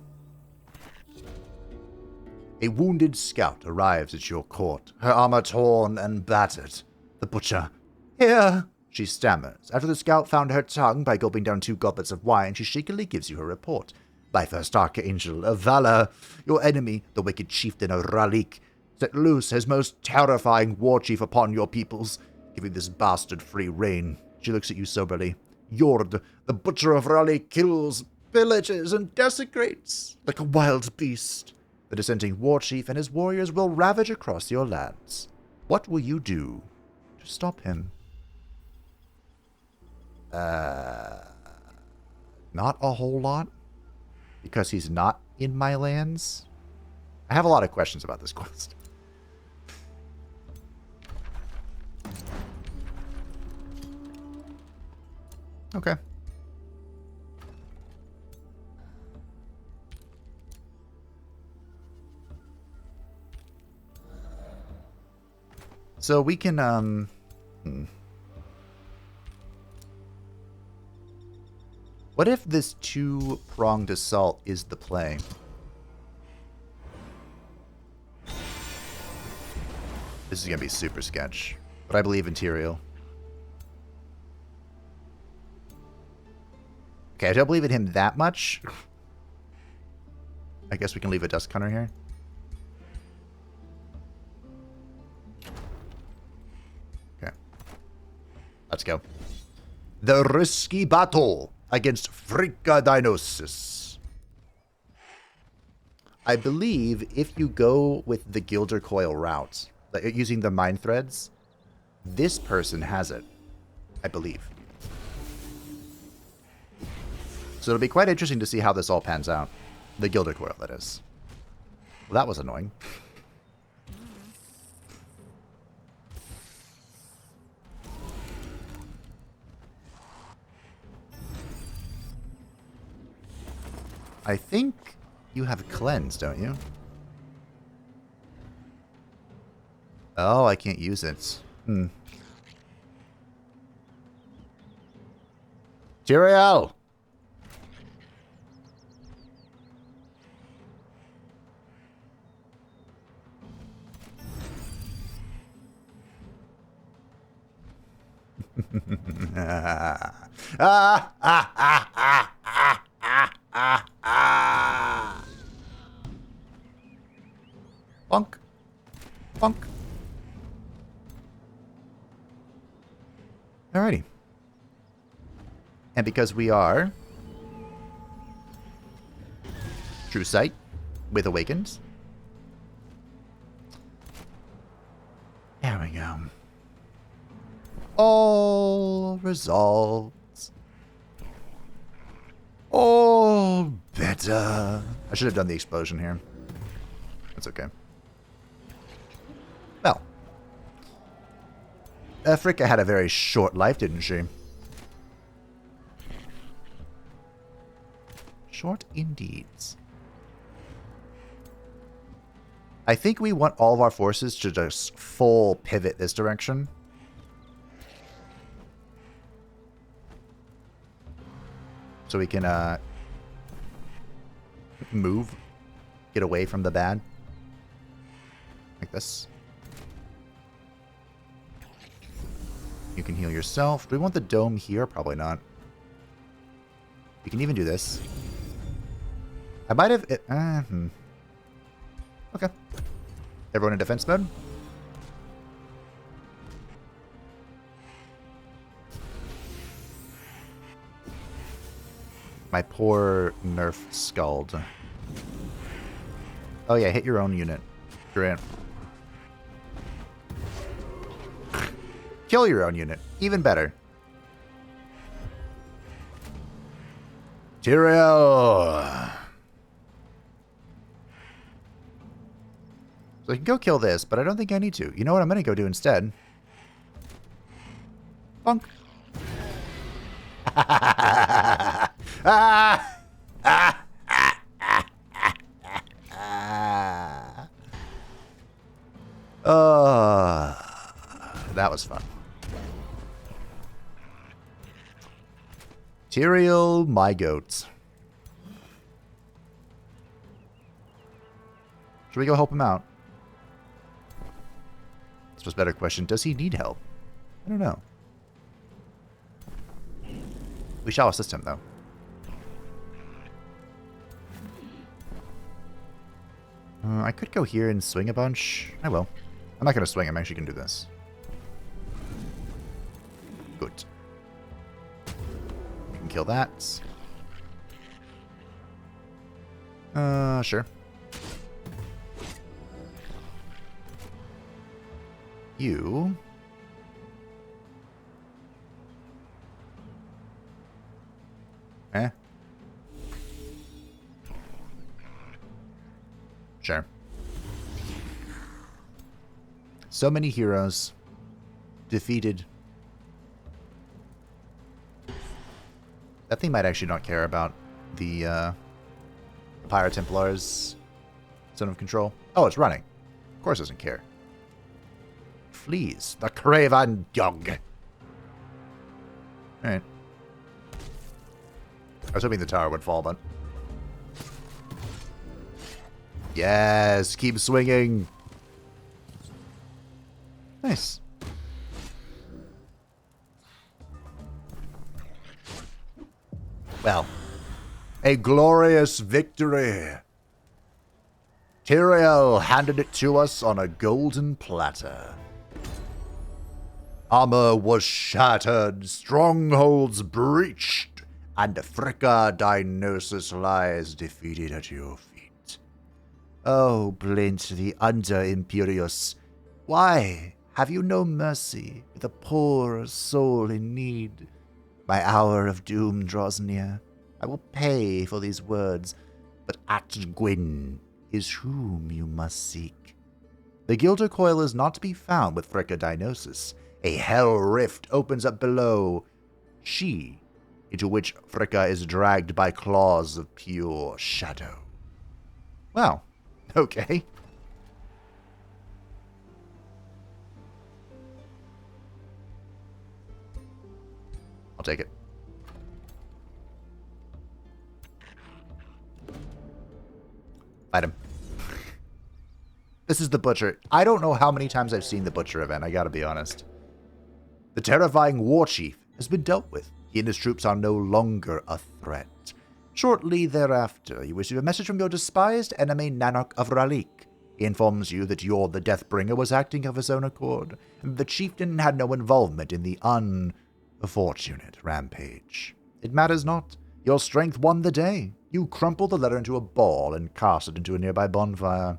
A wounded scout arrives at your court, her armor torn and battered. The butcher. Here, she stammers. After the scout found her tongue by gulping down 2 goblets of wine, she shakily gives you her report. By first Archangel of Valor, your enemy, the wicked chieftain of Ralik, set loose his most terrifying war chief upon your peoples, giving this bastard free rein. She looks at you soberly. Yord, the butcher of Raleigh, kills, pillages, and desecrates like a wild beast. The dissenting war chief and his warriors will ravage across your lands. What will you do to stop him? Not a whole lot, because he's not in my lands. I have a lot of questions about this quest. Okay. So we can, What if this 2-pronged assault is the play? This is going to be super sketch, but I believe in Tyrael. Okay, I don't believe in him that much. I guess we can leave a Dusk Hunter here. Okay. Let's go. The risky battle against Frikka Dinosis. I believe if you go with the Gilder Coil route, like using the Mind Threads, this person has it, I believe. So it'll be quite interesting to see how this all pans out. The Gilder Coil, that is. Well, that was annoying. I think you have Cleanse, don't you? Oh, I can't use it. Tyrael! Bonk. Bonk. Alrighty. And because we are True Sight with Awakens. There we go. All results. All better. I should have done the explosion here. That's okay. Well. Frikka had a very short life, didn't she? Short indeed. I think we want all of our forces to just full pivot this direction. So we can move, get away from the bad. Like this. You can heal yourself. Do we want the dome here? Probably not. We can even do this. I might have... Okay. Everyone in defense mode? My poor nerf Scald. Oh yeah, hit your own unit. Grant. Kill your own unit. Even better. Tyrael! So I can go kill this, but I don't think I need to. You know what I'm going to go do instead? Bonk. That was fun. Tyrael, my goats. Should we go help him out? This was a better question. Does he need help? I don't know. We shall assist him, though. I could go here and swing a bunch. I will. I'm not going to swing. I'm actually going to do this. Good. We can kill that. Sure. You... Eh? Sure. So many heroes defeated. That thing might actually not care about the Pyro Templar's zone of control. Oh, it's running. Of course it doesn't care. Flees. The craven young. Alright. I was hoping the tower would fall, but... Yes! Keep swinging! Nice. Well. A glorious victory! Tyrael handed it to us on a golden platter. Armor was shattered, strongholds breached, and Frikka Dionysus lies defeated at your feet. Oh, Blint the Under-Imperious, why have you no mercy with a poor soul in need? My hour of doom draws near. I will pay for these words, but Atgwyn is whom you must seek. The Gilder Coil is not to be found with Frikka Dionysus. A hell rift opens up below. She, into which Frikka is dragged by claws of pure shadow. Well, okay. I'll take it. Fight him. This is the Butcher. I don't know how many times I've seen the Butcher event, I gotta be honest. The terrifying war chief has been dealt with. He and his troops are no longer a threat. Shortly thereafter, you receive a message from your despised enemy Nanok of Ralik. He informs you that you're the Deathbringer was acting of his own accord, and the chieftain had no involvement in the unfortunate rampage. It matters not. Your strength won the day. You crumple the letter into a ball and cast it into a nearby bonfire.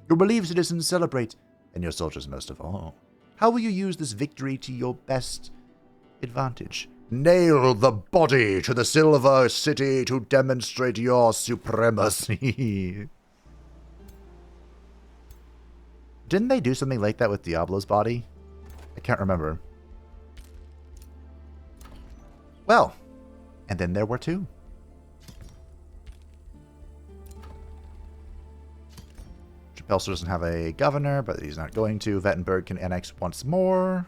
Your relieved citizens celebrate, and your soldiers most of all. How will you use this victory to your best advantage? Nail the body to the Silver City to demonstrate your supremacy. Didn't they do something like that with Diablo's body? I can't remember. Well, and then there were two. Pelser doesn't have a governor, but he's not going to. Vettenberg can annex once more.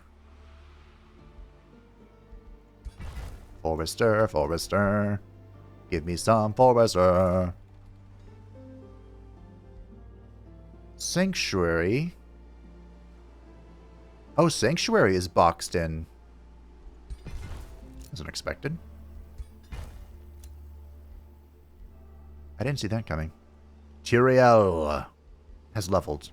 Forester, Forester. Give me some Forester. Sanctuary. Oh, Sanctuary is boxed in. As unexpected. I didn't see that coming. Tyrael has leveled.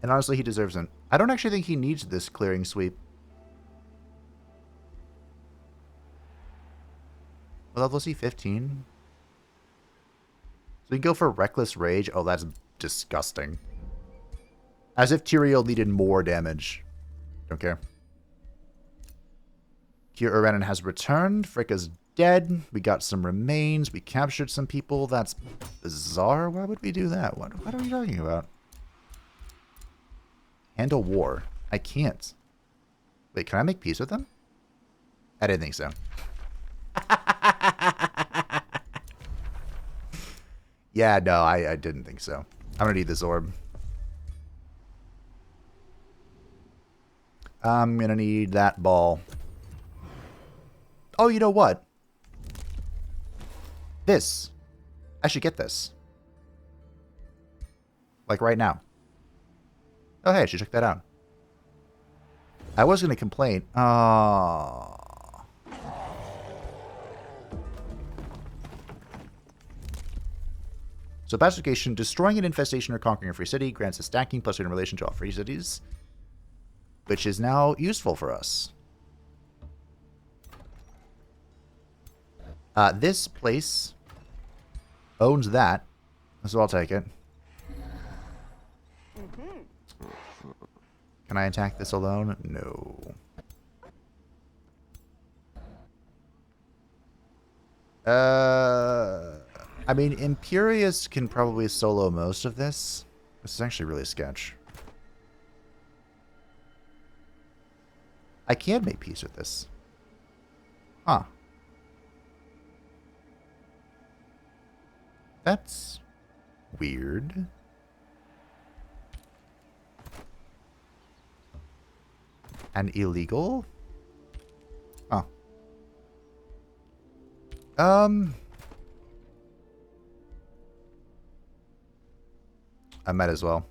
And honestly, he deserves it. I don't actually think he needs this clearing sweep. What level is he? 15? So we can go for Reckless Rage. Oh, that's disgusting. As if Tyrael needed more damage. Don't care. Kier Urenin has returned. Frikka's dead. We got some remains. We captured some people. That's bizarre. Why would we do that? What are we talking about? Handle war. I can't. Wait, can I make peace with them? I didn't think so. Yeah, no, I didn't think so. I'm gonna need this orb. I'm gonna need that ball. Oh, you know what? This. I should get this. Like right now. Oh, hey, I should check that out. I was going to complain. Oh. So, pacification, destroying an infestation or conquering a free city grants a stacking plus in relation to all free cities, which is now useful for us. This place owns that, so I'll take it. Can I attack this alone? No. I mean, Imperius can probably solo most of this. This is actually really sketch. I can make peace with this. Huh. That's weird. And illegal? Oh. I might as well.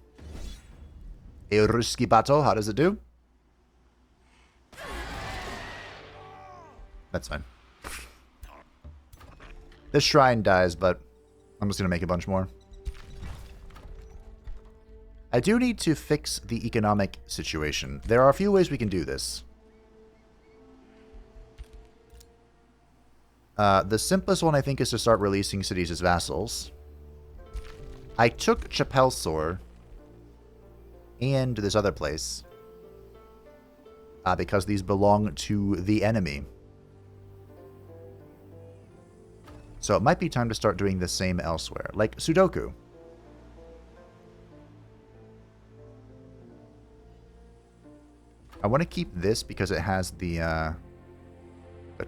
Ruski Bato, how does it do? That's fine. This shrine dies, but I'm just going to make a bunch more. I do need to fix the economic situation. There are a few ways we can do this. The simplest one, I think, is to start releasing cities as vassals. I took Chapelsor and this other place because these belong to the enemy. So it might be time to start doing the same elsewhere, like Sudoku. I want to keep this because it has the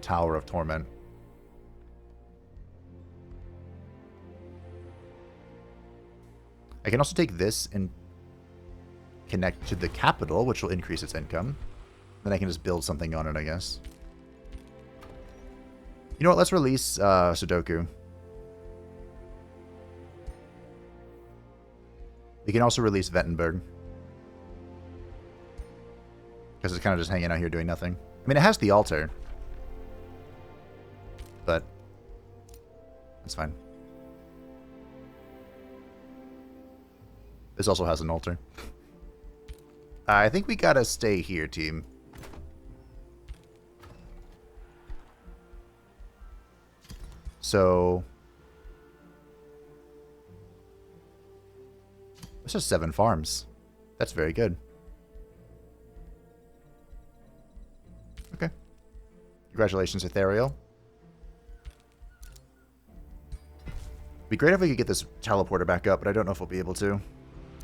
Tower of Torment. I can also take this and connect to the capital, which will increase its income. Then I can just build something on it, I guess. You know what? Let's release Sudoku. We can also release Vettenberg. Because it's kind of just hanging out here doing nothing. I mean, it has the altar. But that's fine. This also has an altar. I think we gotta stay here, team. So... This is 7 farms. That's very good. Okay. Congratulations, Ethereal. It'd be great if we could get this teleporter back up, but I don't know if we'll be able to.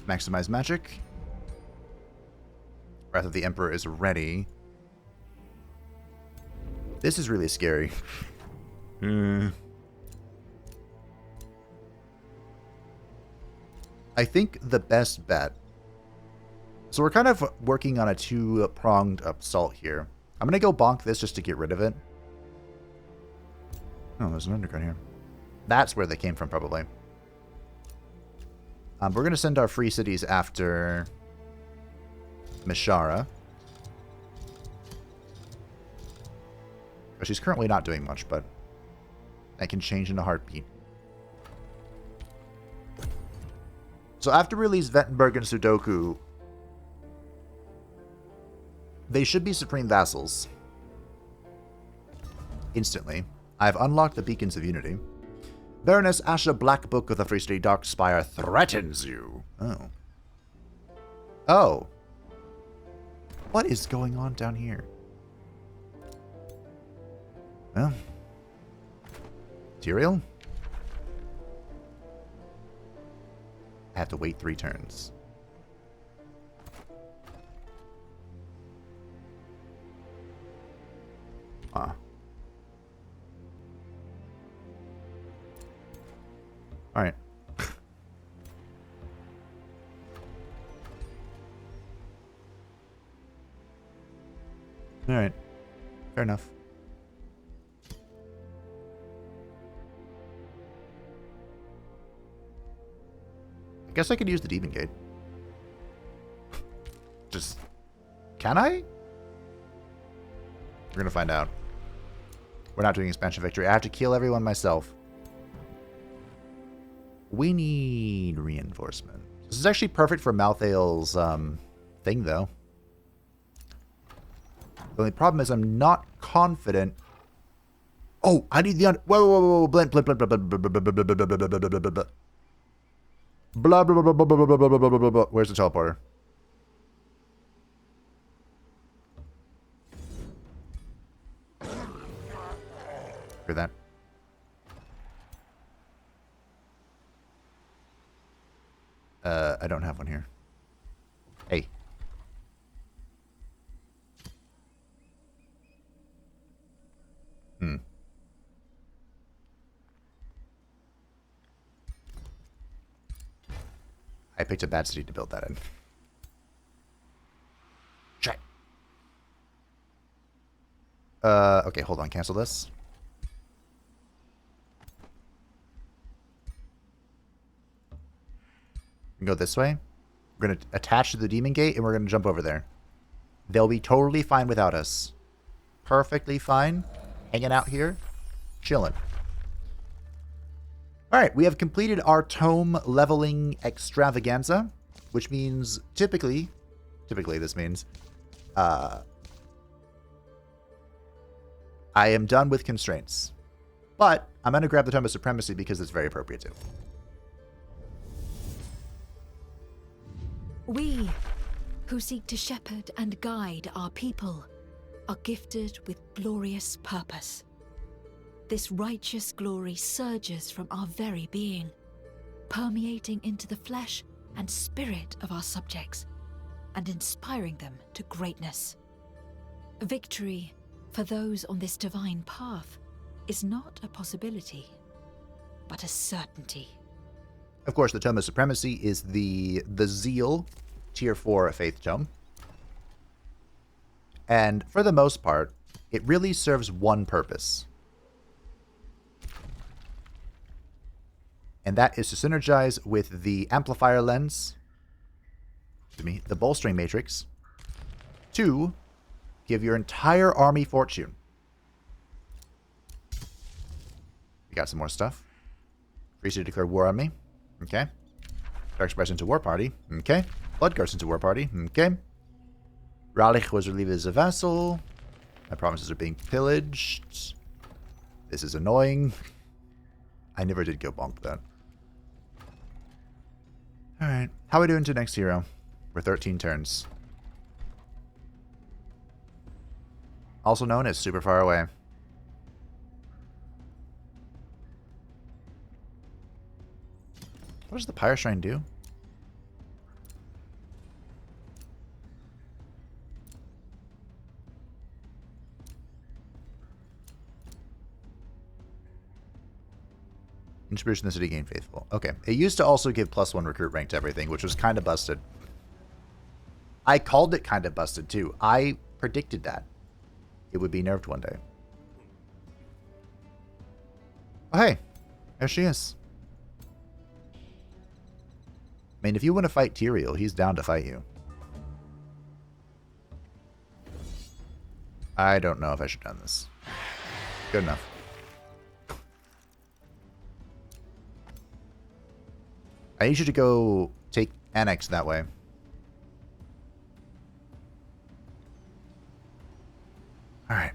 Maximize magic. Wrath of the Emperor is ready. This is really scary. I think the best bet... So we're kind of working on a 2-pronged assault here. I'm going to go bonk this just to get rid of it. Oh, there's an underground here. That's where they came from, probably. We're going to send our free cities after Mishara. She's currently not doing much, but that can change in a heartbeat. So after we release Vettenberg and Sudoku, they should be Supreme Vassals. Instantly. I've unlocked the Beacons of Unity. Baroness Asha Black Book of the Free City Darkspire threatens you. Oh. Oh. What is going on down here? Well. Material? I have to wait 3 turns. Huh. Alright. Alright. Fair enough. I guess I could use the Demon Gate. Just... Can I? We're gonna find out. We're not doing expansion victory. I have to kill everyone myself. We need reinforcement. This is actually perfect for Malthael's thing, though. The only problem is I'm not confident. Oh, I need the... Whoa, whoa, whoa, whoa, Blint, Blint, Blint, Blint, Blint, Blint, Blint, Blint, Blint, Blint, Blint, Blint, Blint, Blint, Blint. Blah, blah, blah, blah, blah, blah, blah, blah, blah, blah, blah. Where's the teleporter? Hear that? I don't have one here. Hey. I picked a bad city to build that in. Check. Okay, hold on. Cancel this. We can go this way. We're going to attach to the Demon Gate, and we're going to jump over there. They'll be totally fine without us. Perfectly fine. Hanging out here. Chilling. Alright, we have completed our tome leveling extravaganza, which means typically this means I am done with constraints. But I'm going to grab the Tome of Supremacy because it's very appropriate too. We, who seek to shepherd and guide our people, are gifted with glorious purpose. This righteous glory surges from our very being, permeating into the flesh and spirit of our subjects, and inspiring them to greatness. Victory for those on this divine path is not a possibility, but a certainty. Of course, the Tome of Supremacy is the Zeal Tier 4 Faith Tome. And for the most part, it really serves one purpose. And that is to synergize with the Amplifier Lens, the Bolstering Matrix, to Give your entire army fortune. We got some more stuff. Free to declare war on me. Okay. Dark Express into war party. Okay. Bloodguards into war party. Okay. Ralik was relieved as a vassal. My provinces are being pillaged. This is annoying. I never did go bonk that. Alright. How are we doing to next hero? We're 13 turns. Also known as super far away. What does the Pyre Shrine do? Inspiration in the city gain faithful. Okay. It used to also give +1 recruit rank to everything, which was kind of busted. I called it kind of busted too. I predicted that it would be nerfed one day. Oh, hey. There she is. I mean, if you want to fight Tyrael, he's down to fight you. I don't know if I should have done this. Good enough. I need you to go take Annex that way. Alright.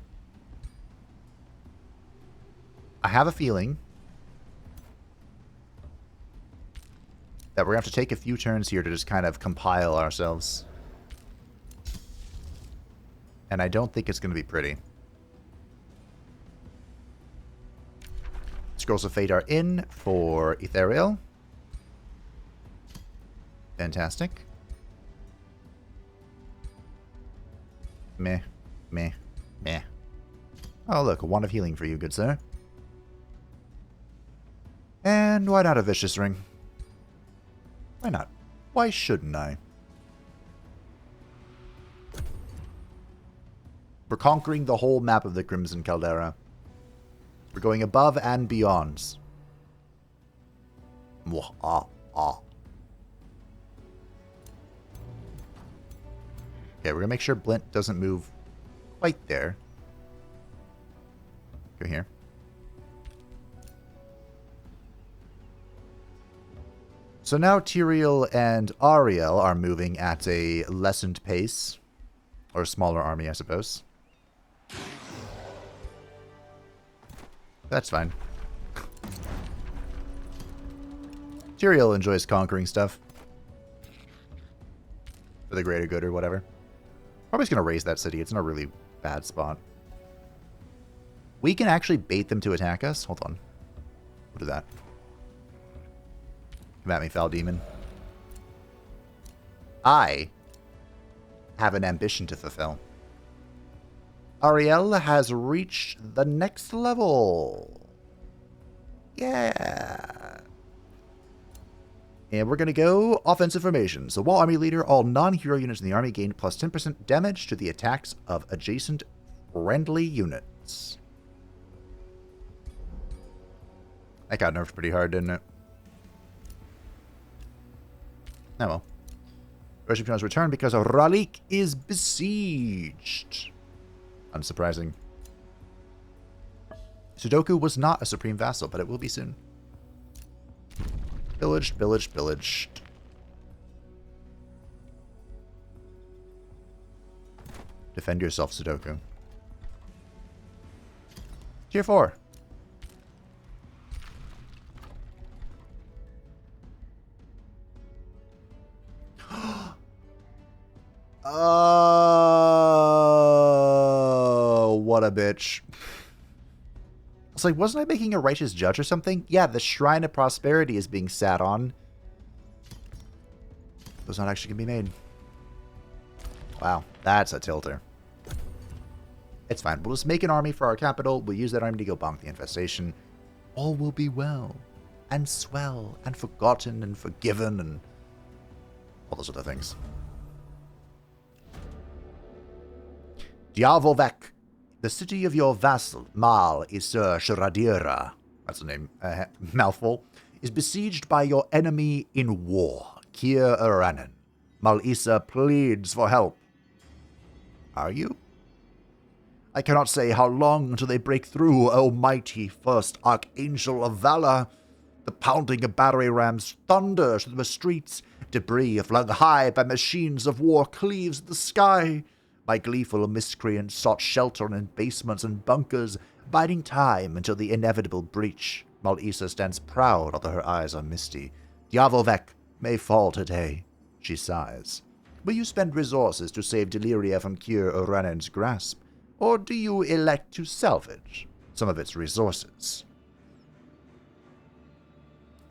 I have a feeling that we're going to have to take a few turns here to just kind of compile ourselves. And I don't think it's going to be pretty. Scrolls of Fate are in for Ethereal. Fantastic. Meh. Meh. Meh. Oh, look, a wand of healing for you, good sir. And why not a Vicious Ring? Why not? Why shouldn't I? We're conquering the whole map of the Crimson Caldera. We're going above and beyond. Okay, we're going to make sure Blint doesn't move quite there. Go here. So now Tyrael and Ariel are moving at a lessened pace. Or a smaller army, I suppose. That's fine. Tyrael enjoys conquering stuff. For the greater good or whatever. Probably just going to raise that city. It's in a really bad spot. We can actually bait them to attack us. Hold on. We'll do that. Come at me, foul demon. I have an ambition to fulfill. Ariel has reached the next level. Yeah. And we're going to go offensive formation. So while army leader, all non-hero units in the army gain plus 10% damage to the attacks of adjacent friendly units. That got nerfed pretty hard, didn't it? Oh well. Worship Town's return because Ralik is besieged. Unsurprising. Sudoku was not a supreme vassal, but it will be soon. Pillaged, pillaged, pillaged. Defend yourself, Sudoku. Tier 4. Oh, what a bitch. It's like, wasn't I making a righteous judge or something? Yeah, the Shrine of Prosperity is being sat on. It was not actually going to be made. Wow, that's a tilter. It's fine. We'll just make an army for our capital. We'll use that army to go bonk the infestation. All will be well, and swell, and forgotten, and forgiven, and all those other things. Diavolvek, the city of your vassal, Mal Isur Sharadira, that's the name, mouthful, is besieged by your enemy in war, Kier Uranen. Mal Isa pleads for help. Are you? I cannot say how long until they break through, O mighty first Archangel of Valor. The pounding of battery rams thunders through the streets. Debris flung high by machines of war cleaves the sky. My gleeful miscreants sought shelter in basements and bunkers, biding time until the inevitable breach, while Issa stands proud although her eyes are misty. Diavolvec may fall today, she sighs. Will you spend resources to save Deliria from Cure Oranen's grasp, or do you elect to salvage some of its resources?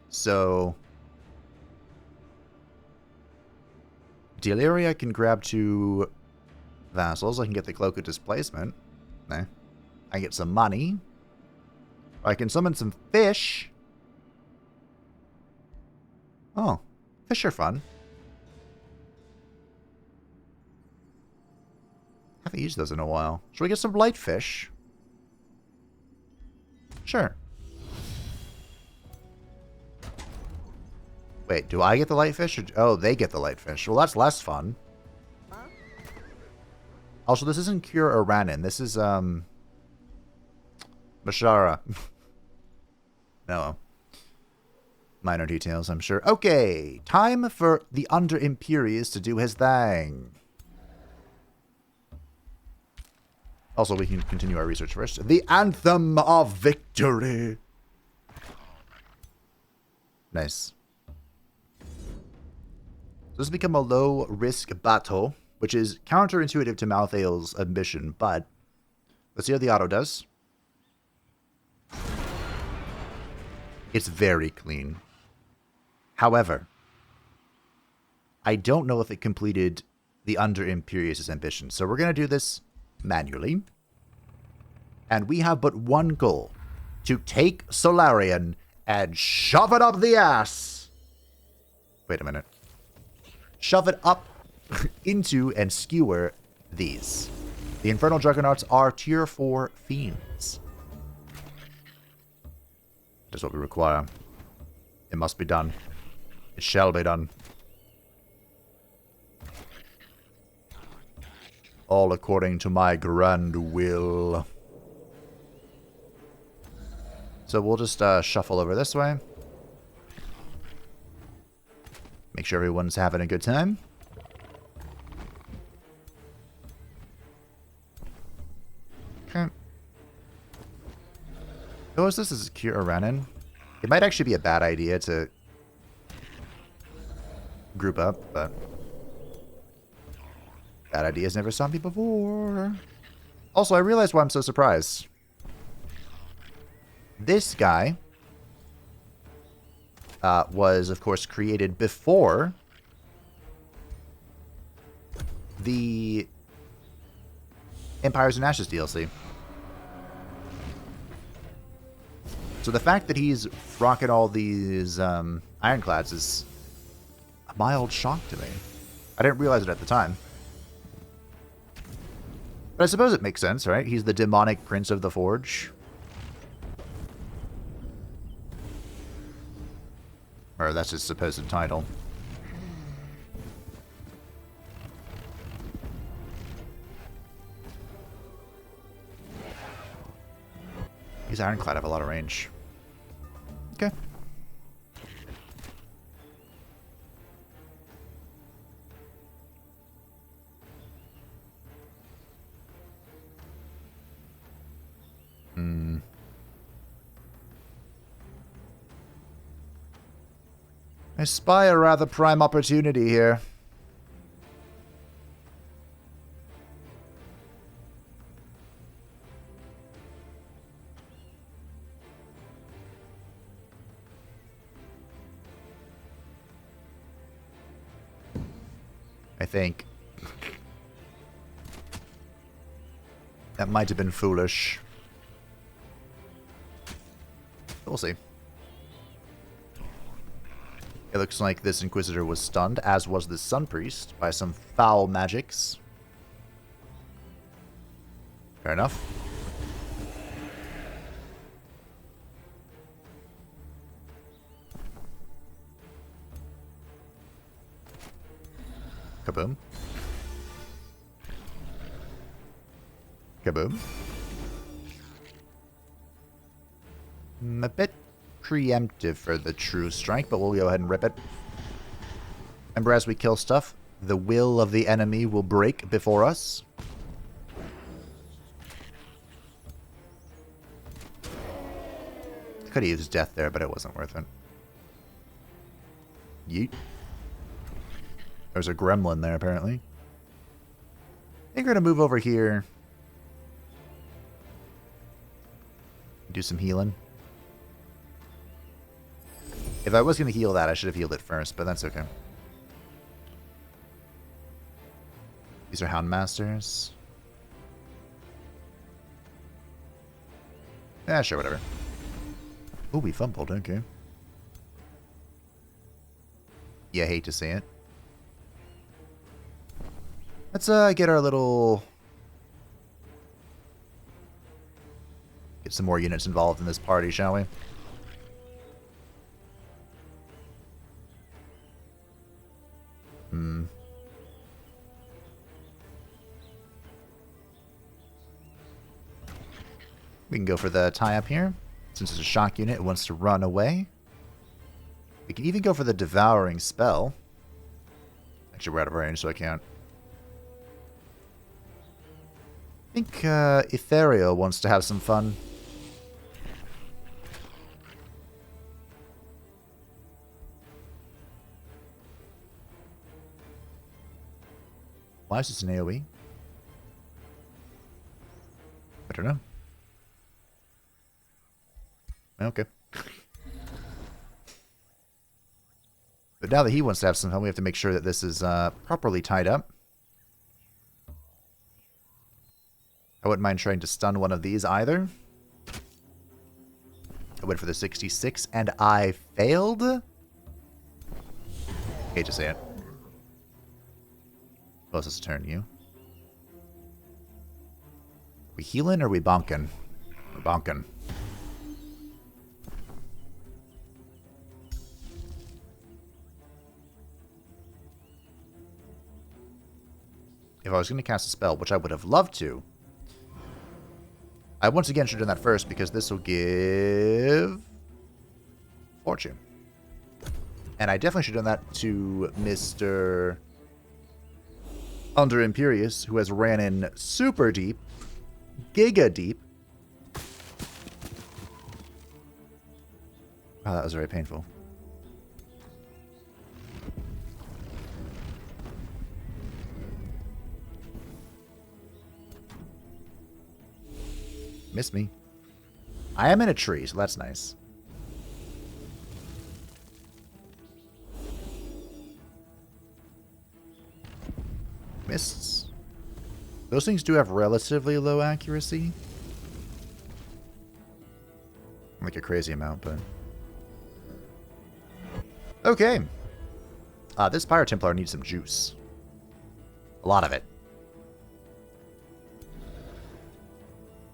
So, Deliria can grab 2 vassals. I can get the Cloak of Displacement. Nah. I get some money. I can summon some fish. Oh, fish are fun. Haven't used those in a while. Should we get some light fish? Sure. Wait, do I get the light fish? Or, oh, they get the light fish. Well, that's less fun. Also, this isn't Cure Oranen. This is, Mashara. No. Minor details, I'm sure. Okay, time for the Under Imperious to do his thing. Also, we can continue our research first. The Anthem of Victory. Nice. So this has become a low-risk battle, which is counterintuitive to Malthael's ambition, but let's see how the auto does. It's very clean. However, I don't know if it completed the Under Imperious's ambition, so we're going to do this manually. And we have but one goal: to take Solarian and shove it up the ass. Wait a minute. Shove it up into and skewer these. The Infernal Juggernauts are tier 4 fiends. That is what we require. It must be done. It shall be done. All according to my grand will. So we'll just shuffle over this way. Make sure everyone's having a good time. Okay. Oh, is this is Cure Oranen? It might actually be a bad idea to group up, but bad ideas never saw me before. Also, I realized why I'm so surprised. This guy was, of course, created before the Empires and Ashes DLC. So the fact that he's rocking all these ironclads is a mild shock to me. I didn't realize it at the time. But I suppose it makes sense, right? He's the demonic prince of the Forge. Or that's his supposed title. These ironclad have a lot of range. Okay. I spy a rather prime opportunity here. I think that might have been foolish. We'll see. It looks like this Inquisitor was stunned, as was the Sun Priest, by some foul magics. Fair enough. Kaboom. Kaboom. A bit preemptive for the true strike, but we'll go ahead and rip it. Remember, as we kill stuff, the will of the enemy will break before us. Could have used death there, but it wasn't worth it. Yeet. There's a gremlin there, apparently. I think we're going to move over here. Do some healing. If I was going to heal that, I should have healed it first, but that's okay. These are Houndmasters. Yeah, sure, whatever. Oh, we fumbled, okay. Yeah, hate to see it. Let's get our little... Get some more units involved in this party, shall we? We can go for the tie-up here. Since it's a shock unit, it wants to run away. We can even go for the devouring spell. Actually, we're out of range, so I can't. I think Ethereal wants to have some fun. Why is this an AoE? I don't know. Okay. But now that he wants to have some fun, we have to make sure that this is properly tied up. I wouldn't mind trying to stun one of these either. I went for the 66 and I failed. Hate to say it. Closest turn, you. We healing or we bonking? We're bonking. If I was going to cast a spell, which I would have loved to, I once again should have done that first because this will give Fortune. And I definitely should have done that to Mr. Under Imperious, who has ran in super deep, giga deep. Wow, that was very painful. Missed me. I am in a tree, so that's nice. Mists. Those things do have relatively low accuracy. Like a crazy amount, but... Okay. This Pyro Templar needs some juice. A lot of it.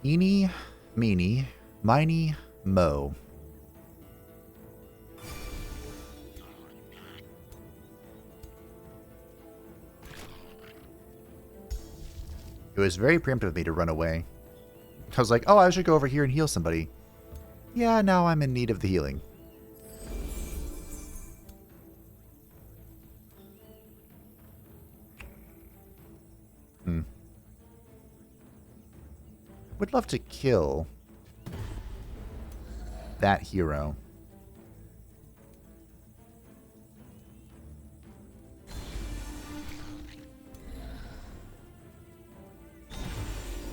Eeny, meeny, miny, mo. It was very preemptive of me to run away. I was like, oh, I should go over here and heal somebody. Yeah, now I'm in need of the healing. Would love to kill that hero.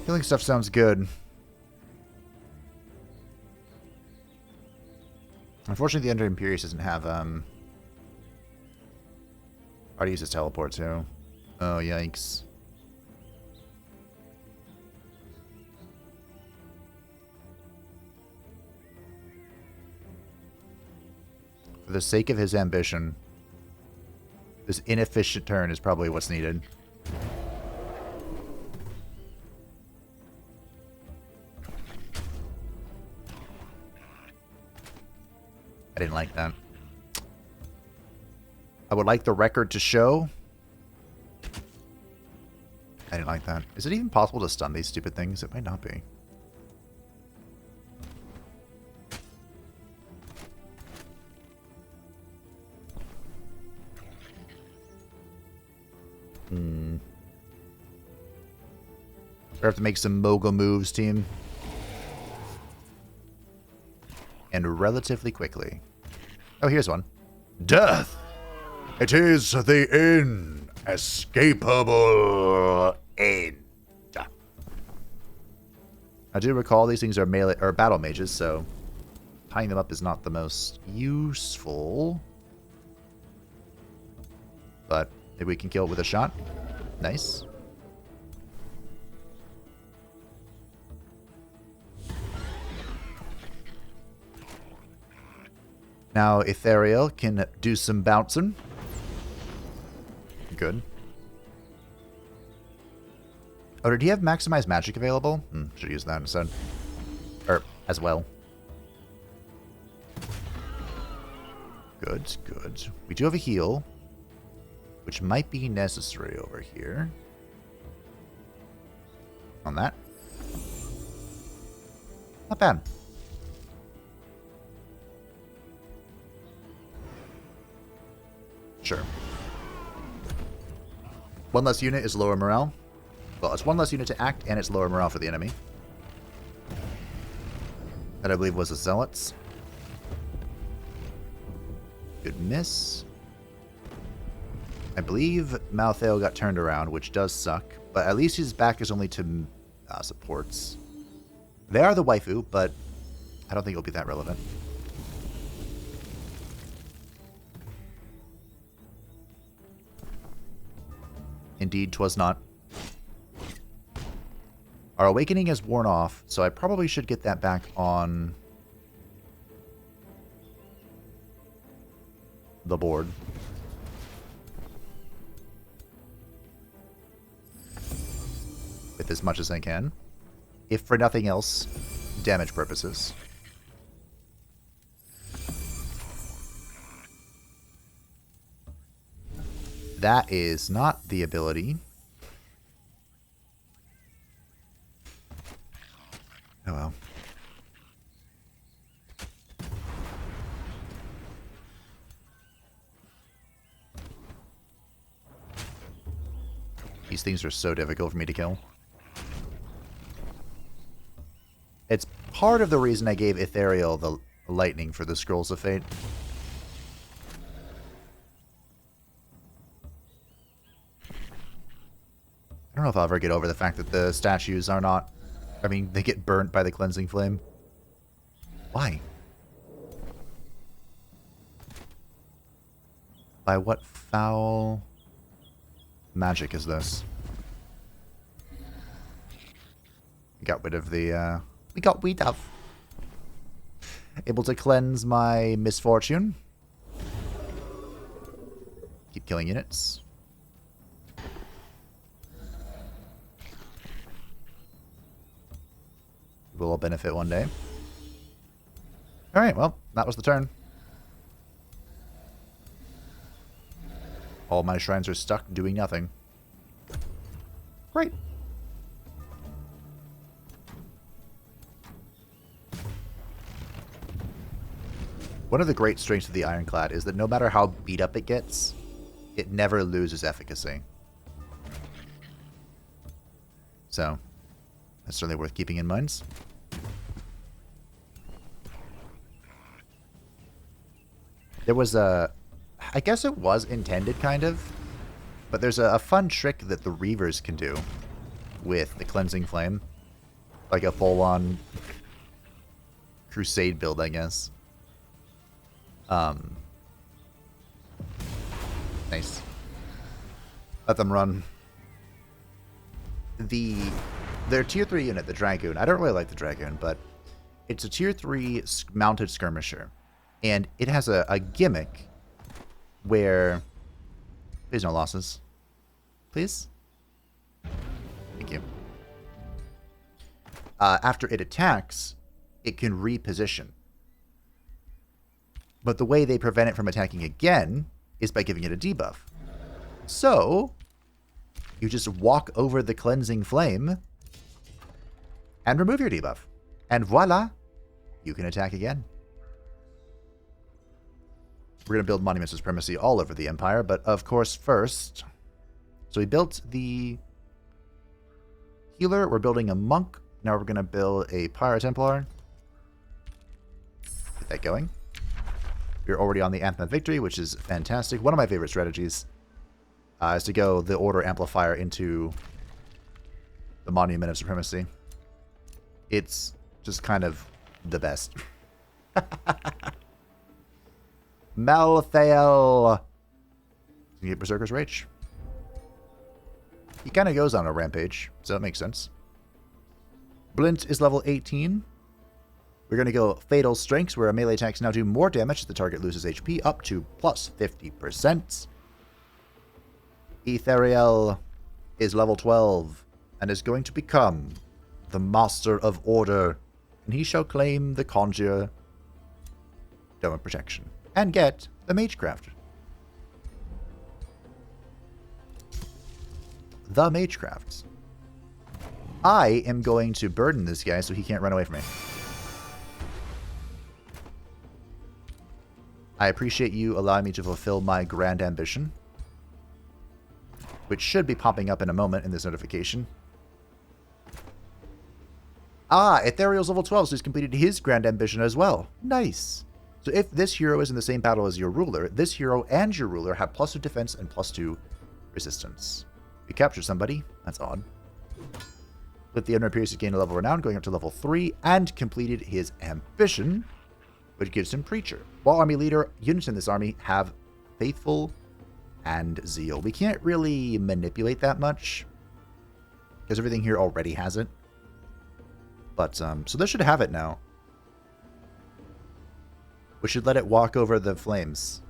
Killing stuff sounds good. Unfortunately, the Under Imperious doesn't have, already uses teleport too. Oh, yikes. For the sake of his ambition, this inefficient turn is probably what's needed. I didn't like that. I would like the record to show I didn't like that. Is it even possible to stun these stupid things? It might not be. We have to make some mogul moves, team. And relatively quickly. Oh, here's one. Death! It is the inescapable end. I do recall these things are melee or battle mages, so tying them up is not the most useful. But maybe we can kill it with a shot. Nice. Now, Ethereal can do some bouncing. Good. Oh, did he have Maximized Magic available? Should use that instead. Or, as well. Good, good. We do have a heal, which might be necessary over here. On that. Not bad. Sure. One less unit is lower morale. Well, it's one less unit to act, and it's lower morale for the enemy. That I believe was the Zealots. Good miss. I believe Malthael got turned around, which does suck. But at least his back is only to supports. They are the waifu, but I don't think it'll be that relevant. Indeed, 'twas not. Our awakening has worn off, so I probably should get that back on the board. With as much as I can. If for nothing else, damage purposes. That is not the ability. Oh well. These things are so difficult for me to kill. It's part of the reason I gave Ethereal the lightning for the Scrolls of Fate. I don't know if I'll ever get over the fact that the statues are not... I mean, they get burnt by the cleansing flame. Why? By what foul magic is this? We got rid of the, we got rid of. Able to cleanse my misfortune. Keep killing units. Will all benefit one day. Alright, well, that was the turn. All my shrines are stuck doing nothing. Great. One of the great strengths of the Ironclad is that no matter how beat up it gets, it never loses efficacy. So, that's certainly worth keeping in mind. There was a... I guess it was intended, kind of. But there's a fun trick that the Reavers can do with the Cleansing Flame. Like a full-on Crusade build, I guess. Nice. Let them run. Their tier 3 unit, the Dragoon. I don't really like the Dragoon, but it's a tier 3 mounted skirmisher. And it has a gimmick where... Please no losses. Please? Thank you. After it attacks, it can reposition. But the way they prevent it from attacking again is by giving it a debuff. So, you just walk over the cleansing flame and remove your debuff. And voila, you can attack again. We're going to build Monument of Supremacy all over the Empire, but of course first... So we built the healer, we're building a monk. Now we're going to build a Pyro Templar. Get that going. We're already on the Anthem of Victory, which is fantastic. One of my favorite strategies is to go the Order Amplifier into the Monument of Supremacy. It's just kind of the best. Malthael. You get Berserker's Rage. He kind of goes on a rampage, so that makes sense. Blint is level 18. We're going to go Fatal Strengths, where our melee attacks now do more damage if the target loses HP, up to plus 50%. Ethereal is level 12, and is going to become the Master of Order, and he shall claim the Conjure Dome of Protection, and get the Magecraft. The Magecraft. I am going to burden this guy so he can't run away from me. I appreciate you allowing me to fulfill my grand ambition, which should be popping up in a moment in this notification. Ah, Ethereal's level 12, so he's completed his grand ambition as well. Nice. So if this hero is in the same battle as your ruler, this hero and your ruler have +2 defense and +2 resistance. We captured somebody. That's odd. With the owner appears to gain a level renown, going up to level 3, and completed his ambition, which gives him Preacher. While army leader, units in this army have Faithful and Zeal. We can't really manipulate that much, because everything here already has it. But, so this should have it now. We should let it walk over the flames,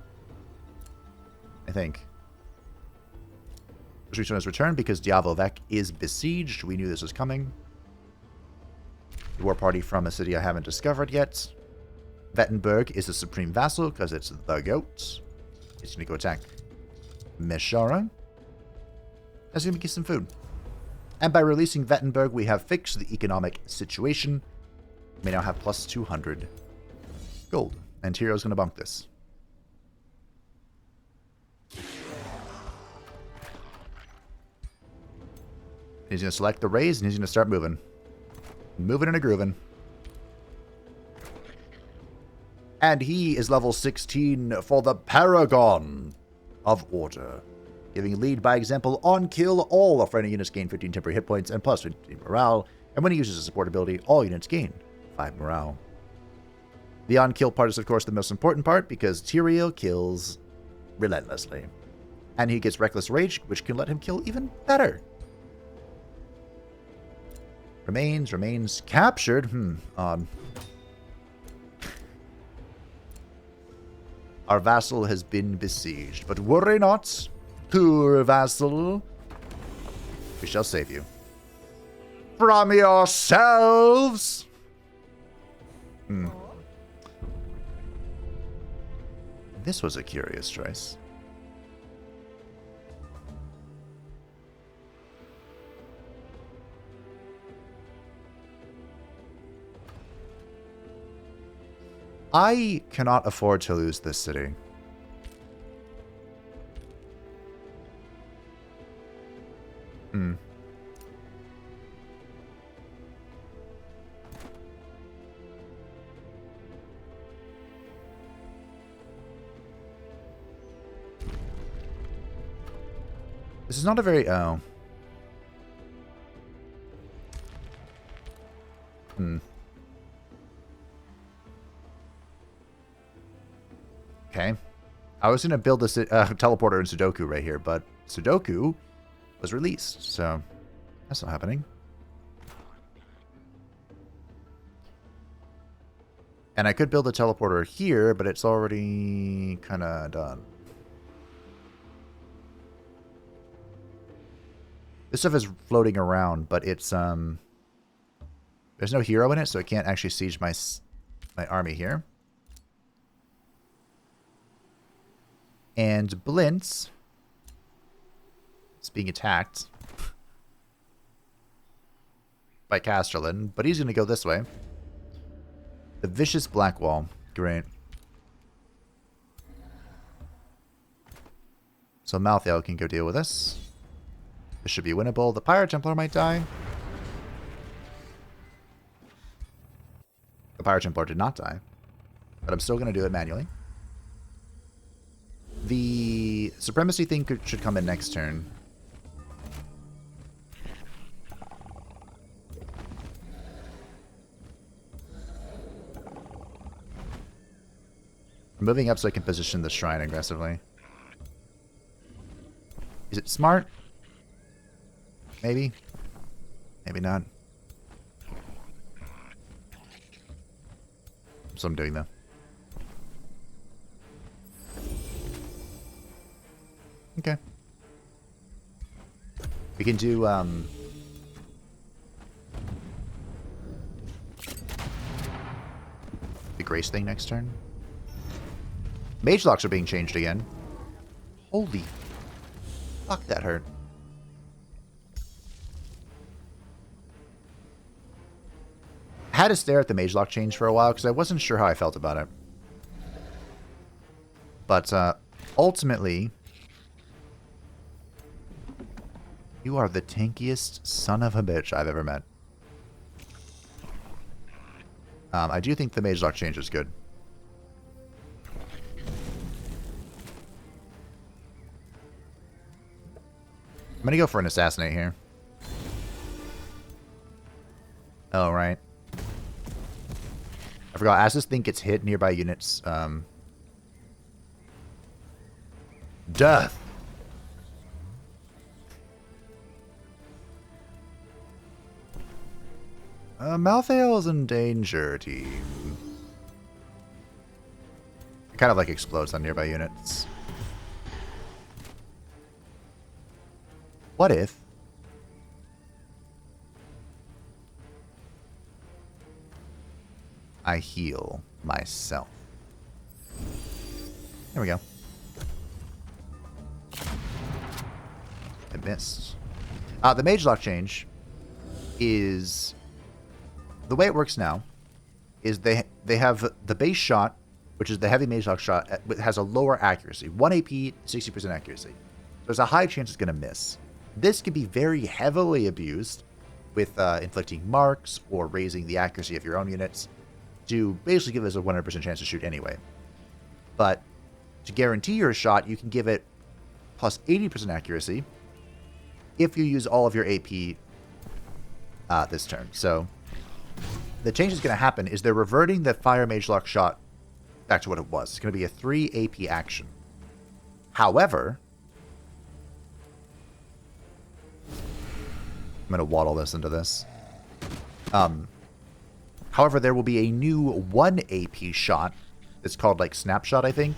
I think. Return has returned because Diavolovec is besieged. We knew this was coming. The war party from a city I haven't discovered yet. Vettenberg is the supreme vassal because it's the goat. He's going to go attack Meshara. That's going to get some food. And by releasing Vettenberg, we have fixed the economic situation. We may now have plus 200 gold. And Tyro's going to bunk this. He's going to select the raise, and he's going to start moving. Moving and a grooving. And he is level 16 for the Paragon of Order. Giving lead by example on kill, all of friendly units gain 15 temporary hit points and plus 15 morale. And when he uses a support ability, all units gain 5 morale. The on-kill part is, of course, the most important part because Tyrael kills relentlessly. And he gets Reckless Rage, which can let him kill even better. Remains captured. Odd. Our vassal has been besieged, but worry not, poor vassal. We shall save you. From yourselves! This was a curious choice. I cannot afford to lose this city. This is not a very... Okay. I was going to build this teleporter in Sudoku right here, but Sudoku was released, so that's not happening. And I could build a teleporter here, but it's already kind of done. This stuff is floating around, but it's there's no hero in it, so it can't actually siege my army here. And Blint is being attacked. by Casterlin, but he's going to go this way. The Vicious Black Wall. Great. So Malthael can go deal with this. This should be winnable. The Pirate Templar might die. The Pirate Templar did not die. But I'm still going to do it manually. The Supremacy thing should come in next turn. I'm moving up so I can position the shrine aggressively. Is it smart? Maybe. Maybe not. That's what I'm doing, though. Okay. We can do, the Grace thing next turn. Mage locks are being changed again. Holy fuck, that hurt. I had to stare at the mage lock change for a while because I wasn't sure how I felt about it. But ultimately, you are the tankiest son of a bitch I've ever met. I do think the mage lock change is good. I'm going to go for an assassinate here. Oh, right. I forgot. As this thing gets hit, nearby units, death. Malthael is in danger, team. It kind of like explodes on nearby units. What if I heal myself? There we go. I missed. The mage lock change is... The way it works now is they have the base shot, which is the heavy mage lock shot, has a lower accuracy. 1 AP, 60% accuracy. There's a high chance it's going to miss. This can be very heavily abused with inflicting marks or raising the accuracy of your own units to basically give us a 100% chance to shoot anyway. But to guarantee your shot, you can give it plus 80% accuracy if you use all of your AP this turn. So the change that's going to happen is they're reverting the Fire Mage Lock shot back to what it was. It's going to be a 3 AP action. However, I'm going to waddle this into this. However, there will be a new 1 AP shot. It's called like Snapshot, I think.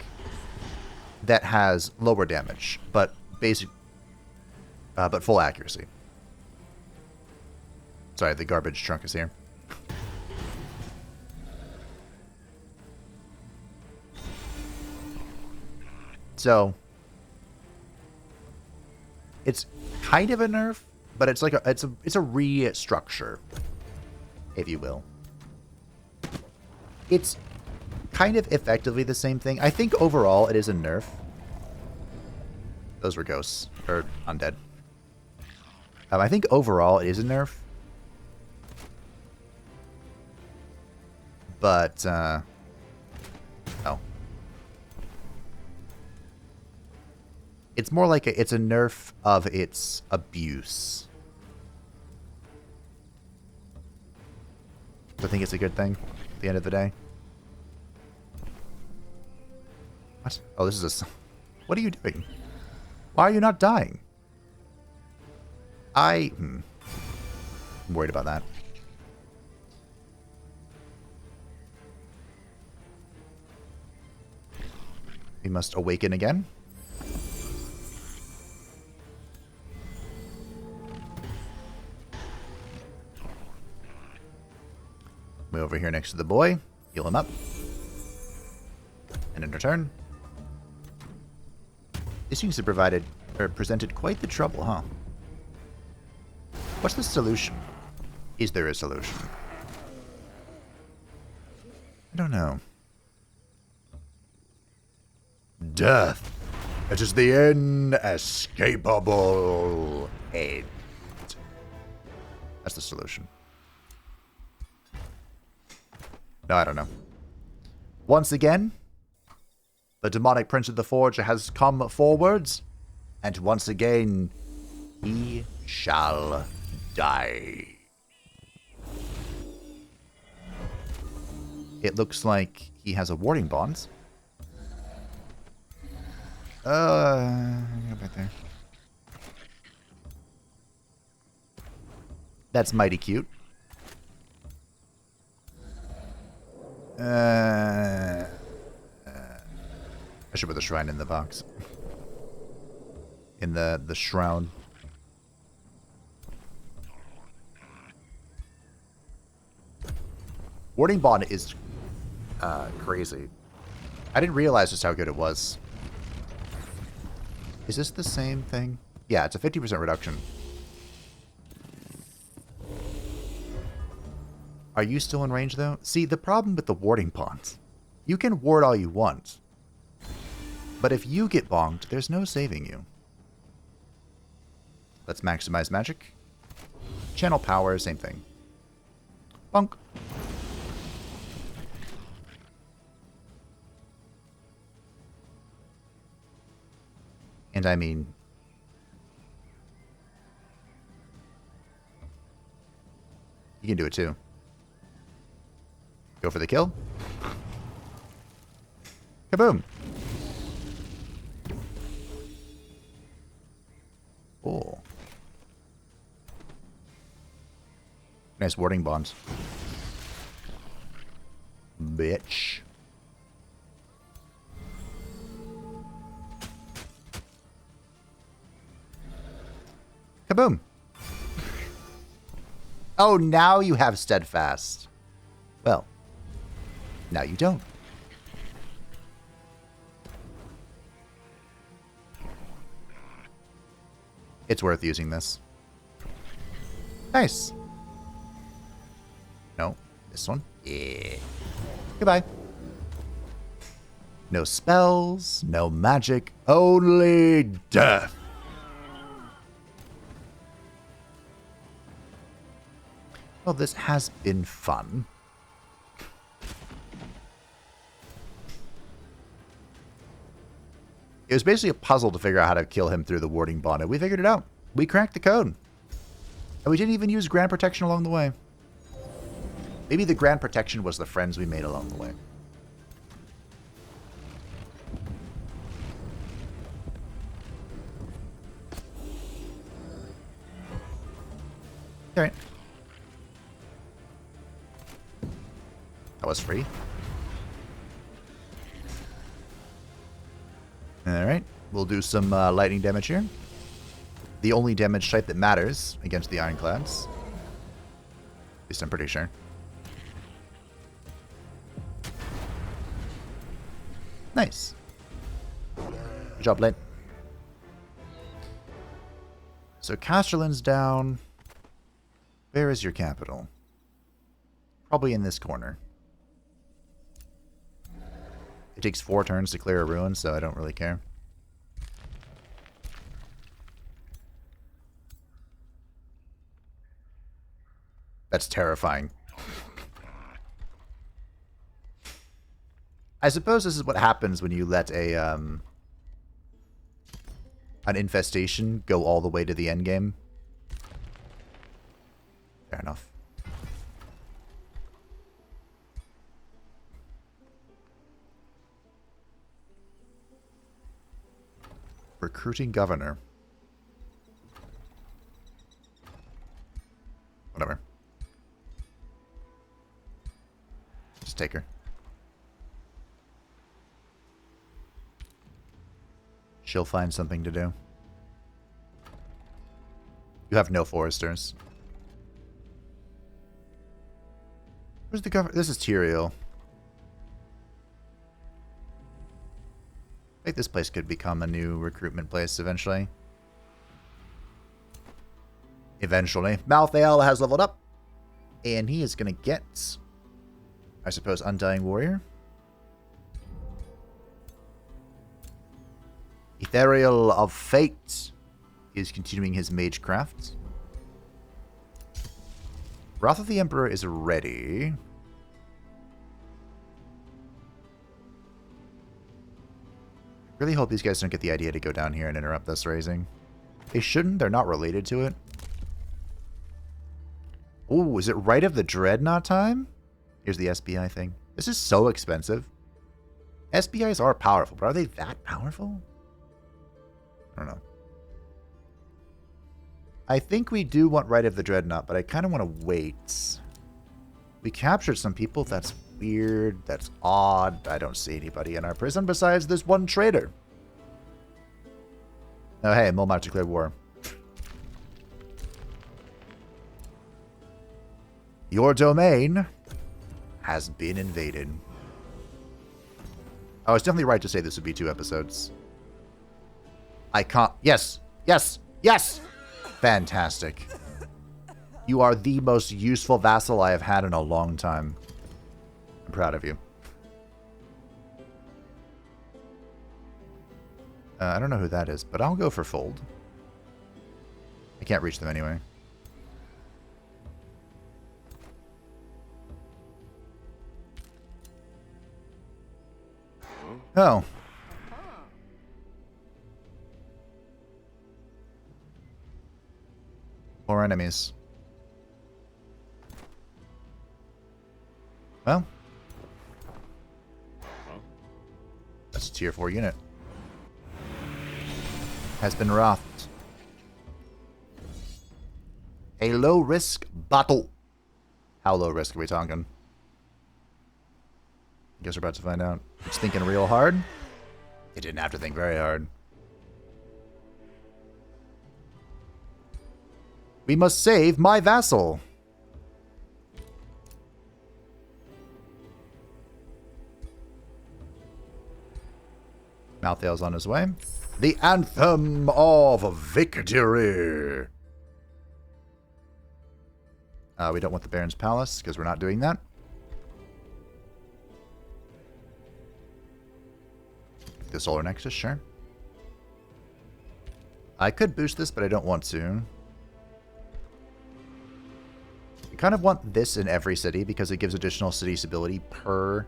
That has lower damage, but but full accuracy. Sorry, the garbage trunk is here. So it's kind of a nerf, but it's like it's a restructure, if you will. It's kind of effectively the same thing. I think overall it is a nerf. Those were ghosts or undead. I think overall it is a nerf, but oh. It's more like it's a nerf of its abuse. I think it's a good thing at the end of the day. What? Oh, this is a... What are you doing? Why are you not dying? I'm worried about that. We must awaken again. Way over here next to the boy. Heal him up. And in return, this seems to presented quite the trouble, huh? What's the solution? Is there a solution? I don't know. Death. It is the inescapable end. That's the solution. No, I don't know. Once again, the demonic prince of the forge has come forwards, and once again, he shall die. It looks like he has a warding bond. Go back there. That's mighty cute. I should put the shrine in the box. In the shroud. Warding bond is crazy. I didn't realize just how good it was. Is this the same thing? Yeah, it's a 50% reduction. Are you still in range, though? See, the problem with the warding bonds, you can ward all you want. But if you get bonked, there's no saving you. Let's maximize magic. Channel power, same thing. Bonk. And I mean... you can do it too. Go for the kill. Kaboom! Oh. Nice warding bonds. Bitch. Kaboom! Oh, now you have steadfast. Well, now you don't. It's worth using this. Nice. No, this one. Yeah. Goodbye. No spells, no magic, only death. Well, this has been fun. It was basically a puzzle to figure out how to kill him through the warding bond, and we figured it out. We cracked the code. And we didn't even use grand protection along the way. Maybe the grand protection was the friends we made along the way. Alright. That was free. Alright, we'll do some lightning damage here. The only damage type that matters against the Ironclads. At least I'm pretty sure. Nice. Good job, Blint. So Casterland's down. Where is your capital? Probably in this corner. It takes 4 turns to clear a ruin, so I don't really care. That's terrifying. I suppose this is what happens when you let a an infestation go all the way to the end game. Fair enough. Recruiting governor. Whatever. Just take her. She'll find something to do. You have no foresters. Where's the governor? This is Tyrael. I think this place could become a new recruitment place eventually. Eventually. Malthael has leveled up. And he is going to get, I suppose, Undying Warrior. Ethereal of Fate is continuing his Magecraft. Wrath of the Emperor is ready. Really hope these guys don't get the idea to go down here and interrupt this raising. They shouldn't. They're not related to it. Oh, is it Rite of the Dreadnought time? Here's the SBI thing. This is so expensive. SBIs are powerful, but are they that powerful? I don't know. I think we do want Rite of the Dreadnought, but I kind of want to wait. We captured some people. That's weird. That's odd. I don't see anybody in our prison besides this one traitor. Oh, hey, Mulmont declared war. Your domain has been invaded. Oh, it's definitely right to say this would be 2 episodes. I can't... Yes! Yes! Yes! Fantastic. You are the most useful vassal I have had in a long time. I'm proud of you. I don't know who that is, but I'll go for Fold. I can't reach them anyway. Oh. More enemies. Well. That's a tier 4 unit. Has been wrathed. A low-risk battle. How low risk are we talking? Guess we're about to find out. It's thinking real hard. It didn't have to think very hard. We must save my vassal. Malthael's on his way. The Anthem of Victory. We don't want the Baron's Palace, because we're not doing that. The Solar Nexus, sure. I could boost this, but I don't want to. I kind of want this in every city, because it gives additional city stability per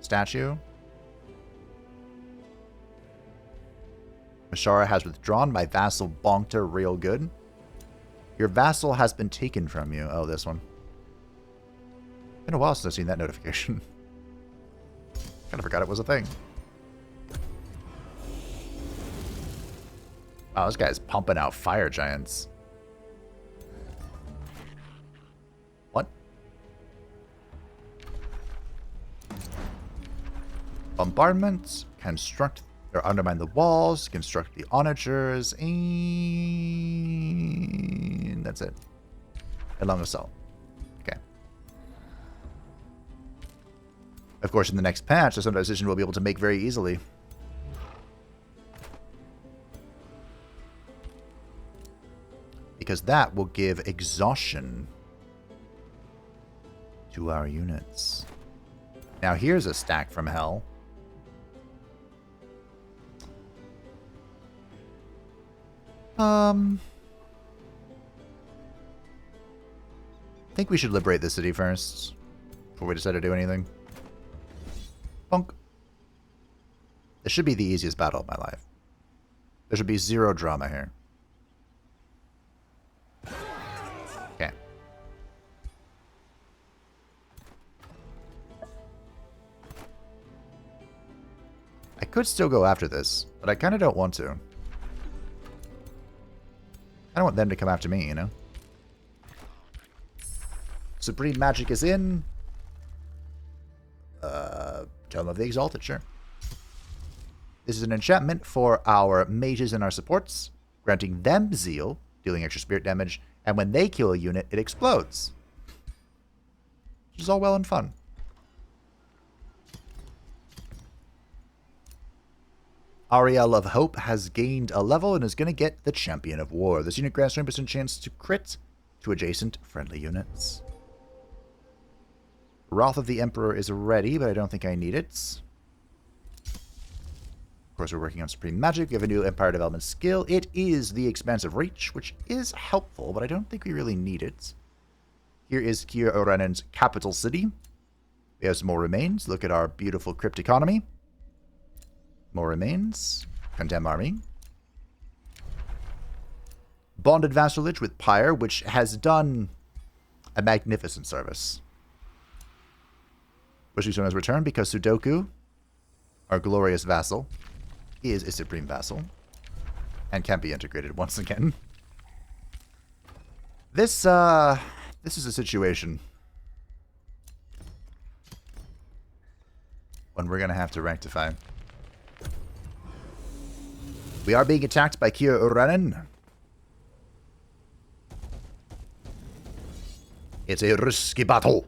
statue. Mashara has withdrawn. My vassal bonked her real good. Your vassal has been taken from you. Oh, this one. Been a while since I've seen that notification. Kind of forgot it was a thing. Wow, this guy's pumping out fire giants. What? Bombardment. Construct or undermine the walls. Construct the onagers. And that's it. A long assault. Okay. Of course, in the next patch, some decision we'll be able to make very easily. Because that will give exhaustion to our units. Now here's a stack from hell. I think we should liberate the city first before we decide to do anything. Bonk. This should be the easiest battle of my life. There should be zero drama here. Okay. I could still go after this, but I kind of don't want to. I don't want them to come after me, you know? Supreme Magic is in. Tome of the Exalted, sure. This is an enchantment for our mages and our supports, granting them zeal, dealing extra spirit damage, and when they kill a unit, it explodes. Which is all well and fun. Ariel of Hope has gained a level and is going to get the Champion of War. This unit grants 20% chance to crit to adjacent friendly units. Wrath of the Emperor is ready, but I don't think I need it. Of course, we're working on Supreme Magic. We have a new Empire Development skill. It is the Expansive Reach, which is helpful, but I don't think we really need it. Here is Kier Orenen's capital city. We have some more remains. Look at our beautiful crypt economy. More remains. Condemn army. Bonded vassalage with Pyre, which has done a magnificent service. Wishing Stone has returned because Sudoku, our glorious vassal, is a supreme vassal and can be integrated once again. This is a situation when we're going to have to rectify. We are being attacked by Kier Uranen. It's a risky battle.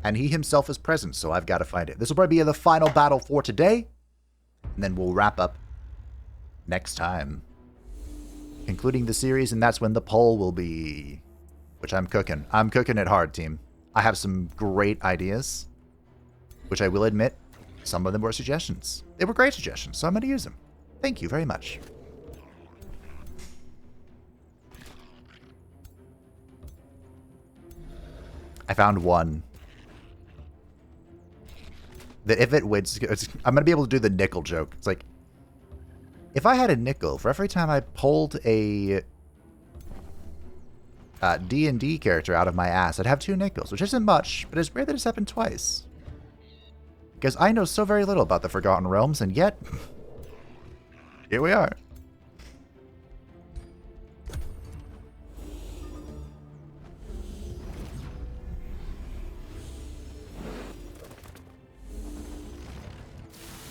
And he himself is present, so I've got to find it. This will probably be the final battle for today. And then we'll wrap up next time. Concluding the series, and that's when the poll will be. Which I'm cooking. I'm cooking it hard, team. I have some great ideas. Which I will admit, some of them were suggestions. They were great suggestions, so I'm going to use them. Thank you very much. I found one. That if it wins, I'm going to be able to do the nickel joke. It's like, if I had a nickel for every time I pulled a D&D character out of my ass, I'd have 2 nickels, which isn't much, but it's rare that it's happened twice. Because I know so very little about the Forgotten Realms, and yet, here we are.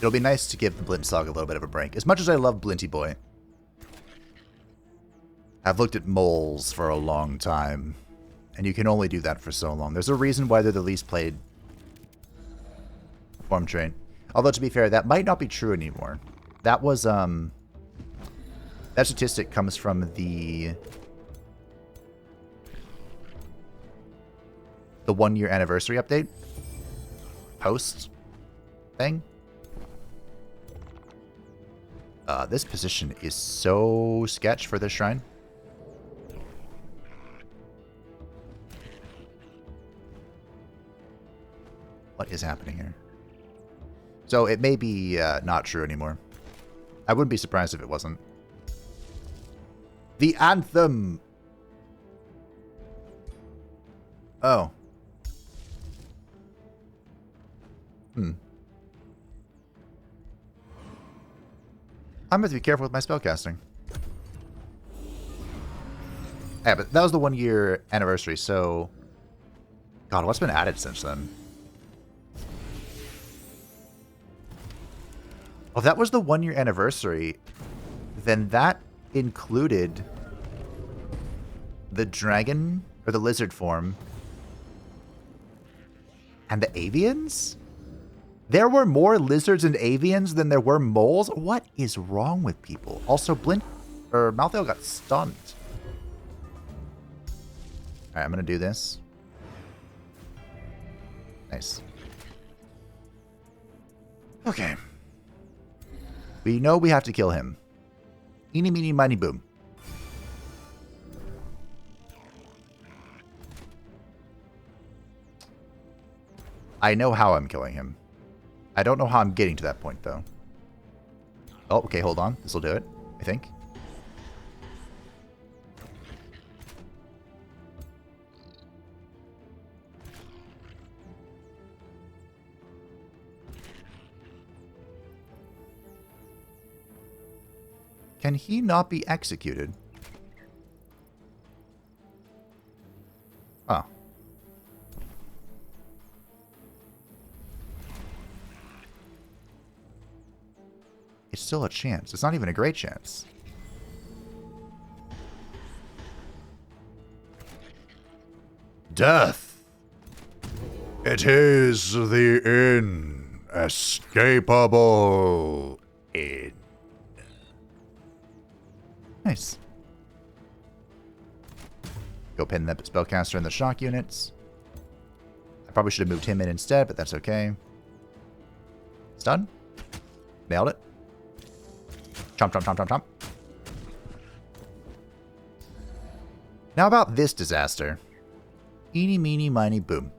It'll be nice to give the Blint Saga a little bit of a break. As much as I love Blinty Boy, I've looked at moles for a long time, and you can only do that for so long. There's a reason why they're the least played form trait. Although, to be fair, that might not be true anymore. That was, that statistic comes from the 1-year anniversary update post thing. This position is so sketch for this shrine. What is happening here? So it may be not true anymore. I wouldn't be surprised if it wasn't. The anthem! Oh. I'm going to be careful with my spellcasting. Yeah, but that was the 1-year anniversary, so... God, what's been added since then? Oh, that was the 1-year anniversary. Then that included the dragon, or the lizard form, and the avians? There were more lizards and avians than there were moles? What is wrong with people? Also, Malthael got stunned. Alright, I'm gonna do this. Nice. Okay. We know we have to kill him. Eeny, meeny, miny, boom. I know how I'm killing him. I don't know how I'm getting to that point, though. Oh, okay, hold on. This will do it, I think. Can he not be executed? Oh. It's still a chance. It's not even a great chance. Death. It is the inescapable end. Nice. Go pin the spellcaster and the shock units. Probably should have moved him in instead, but that's okay. Stun. Nailed it. Chomp, chomp, chomp, chomp, chomp. Now about this disaster. Eeny, meeny, miny, boom.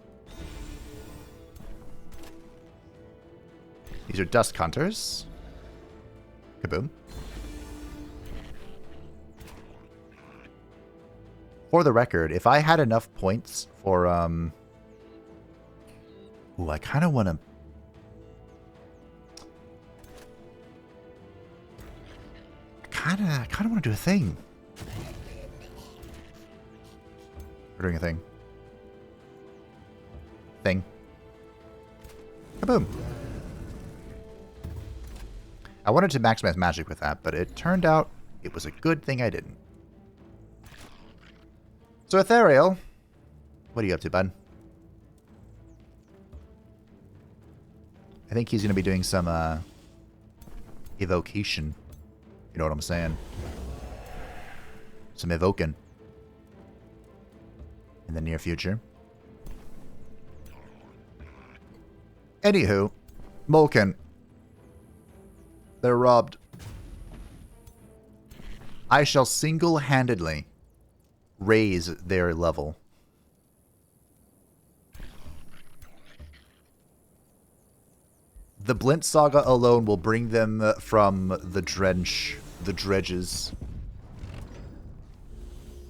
These are dust hunters. Kaboom. For the record, if I had enough points for, ooh, I kind of want to... I kind of want to do a thing. We're doing a thing. Thing. Kaboom. I wanted to maximize magic with that, but it turned out it was a good thing I didn't. So Ethereal, what are you up to, bud? I think he's going to be doing some evocation. You know what I'm saying? Some evoking. In the near future. Anywho, Molken. They're robbed. I shall single-handedly raise their level. The Blint Saga alone will bring them from the dredges.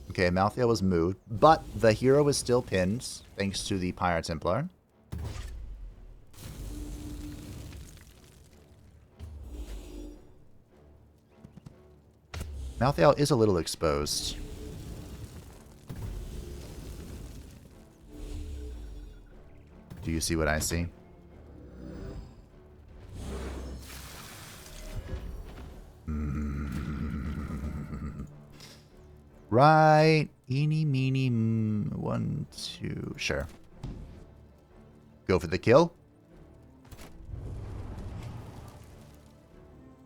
Okay, Malthael was moved, but the hero is still pinned, thanks to the Pyre Templar. Malthael is a little exposed. Do you see what I see? Right. Eeny, meeny, 1, 2. Sure. Go for the kill.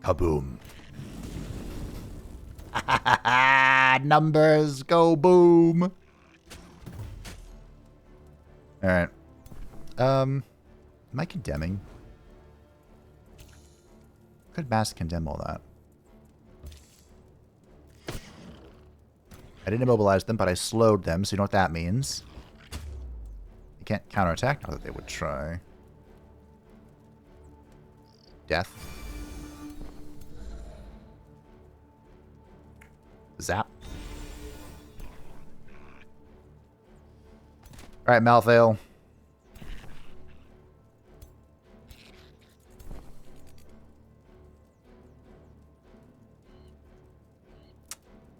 Kaboom. Numbers go boom. Alright. Am I condemning? Could mass condemn all that. I didn't immobilize them, but I slowed them, so you know what that means. You can't counterattack, not that they would try. Death. Zap. Alright, Malthael.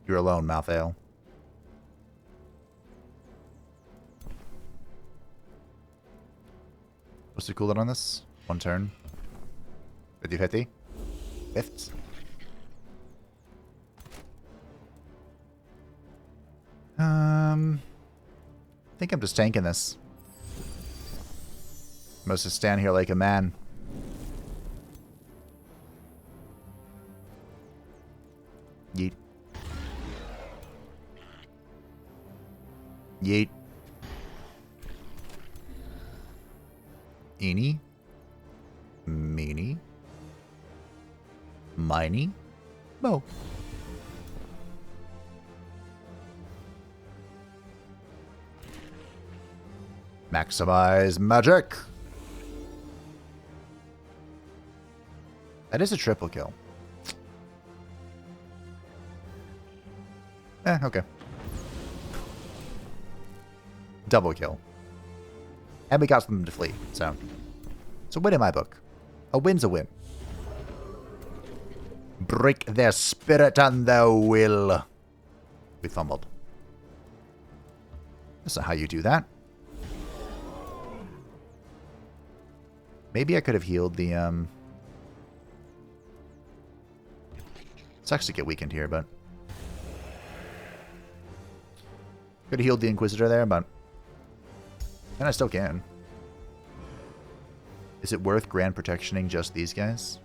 You're alone, Malthael. What's the cooldown on this? 1 turn. 50-50. Fifths. I think I'm just tanking this. I'm supposed to stand here like a man. Yeet. Yeet. Eeny. Meeny. Miny. Mo. Maximize magic. That is a triple kill. Okay. Double kill. And we got them to flee, so. It's a win in my book. A win's a win. Break their spirit and their will. We fumbled. That's not how you do that. Maybe I could have healed the, sucks to get weakened here, but... Could have healed the Inquisitor there, but... And I still can. Is it worth grand protectioning just these guys?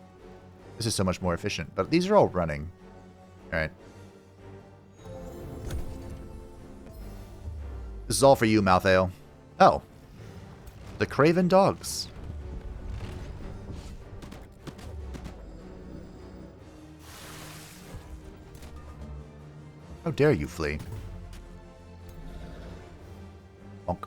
This is so much more efficient, but these are all running. Alright. This is all for you, Malthael. Oh. The Craven Dogs. How dare you flee? Bonk.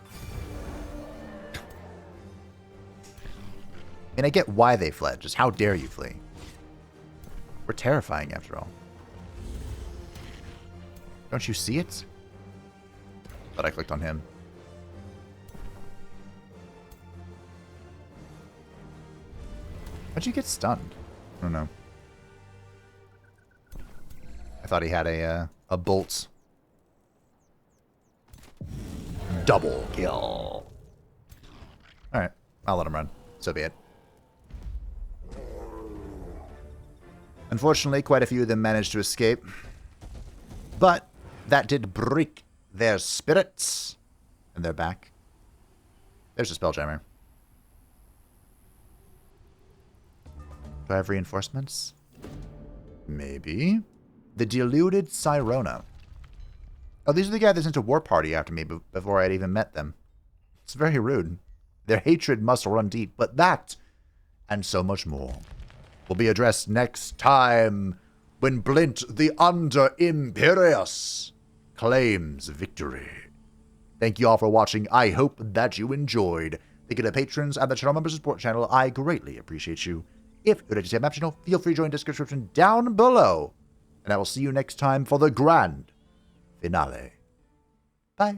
And I get why they fled, just how dare you flee? We're terrifying after all. Don't you see it? But I clicked on him. How'd you get stunned? I don't know. I thought he had a bolt. Double kill. Alright, I'll let him run. So be it. Unfortunately, quite a few of them managed to escape. But that did break their spirits. And they're back. There's a Spelljammer. Do I have reinforcements? Maybe. The Deluded Sirona. Oh, these are the guys that sent a war party after me before I'd even met them. It's very rude. Their hatred must run deep, but that, and so much more, will be addressed next time when Blint the Under Imperious claims victory. Thank you all for watching. I hope that you enjoyed. Thank you to patrons and the channel member support channel. I greatly appreciate you. If you'd like to see my channel, feel free to join the description down below. And I will see you next time for the grand finale.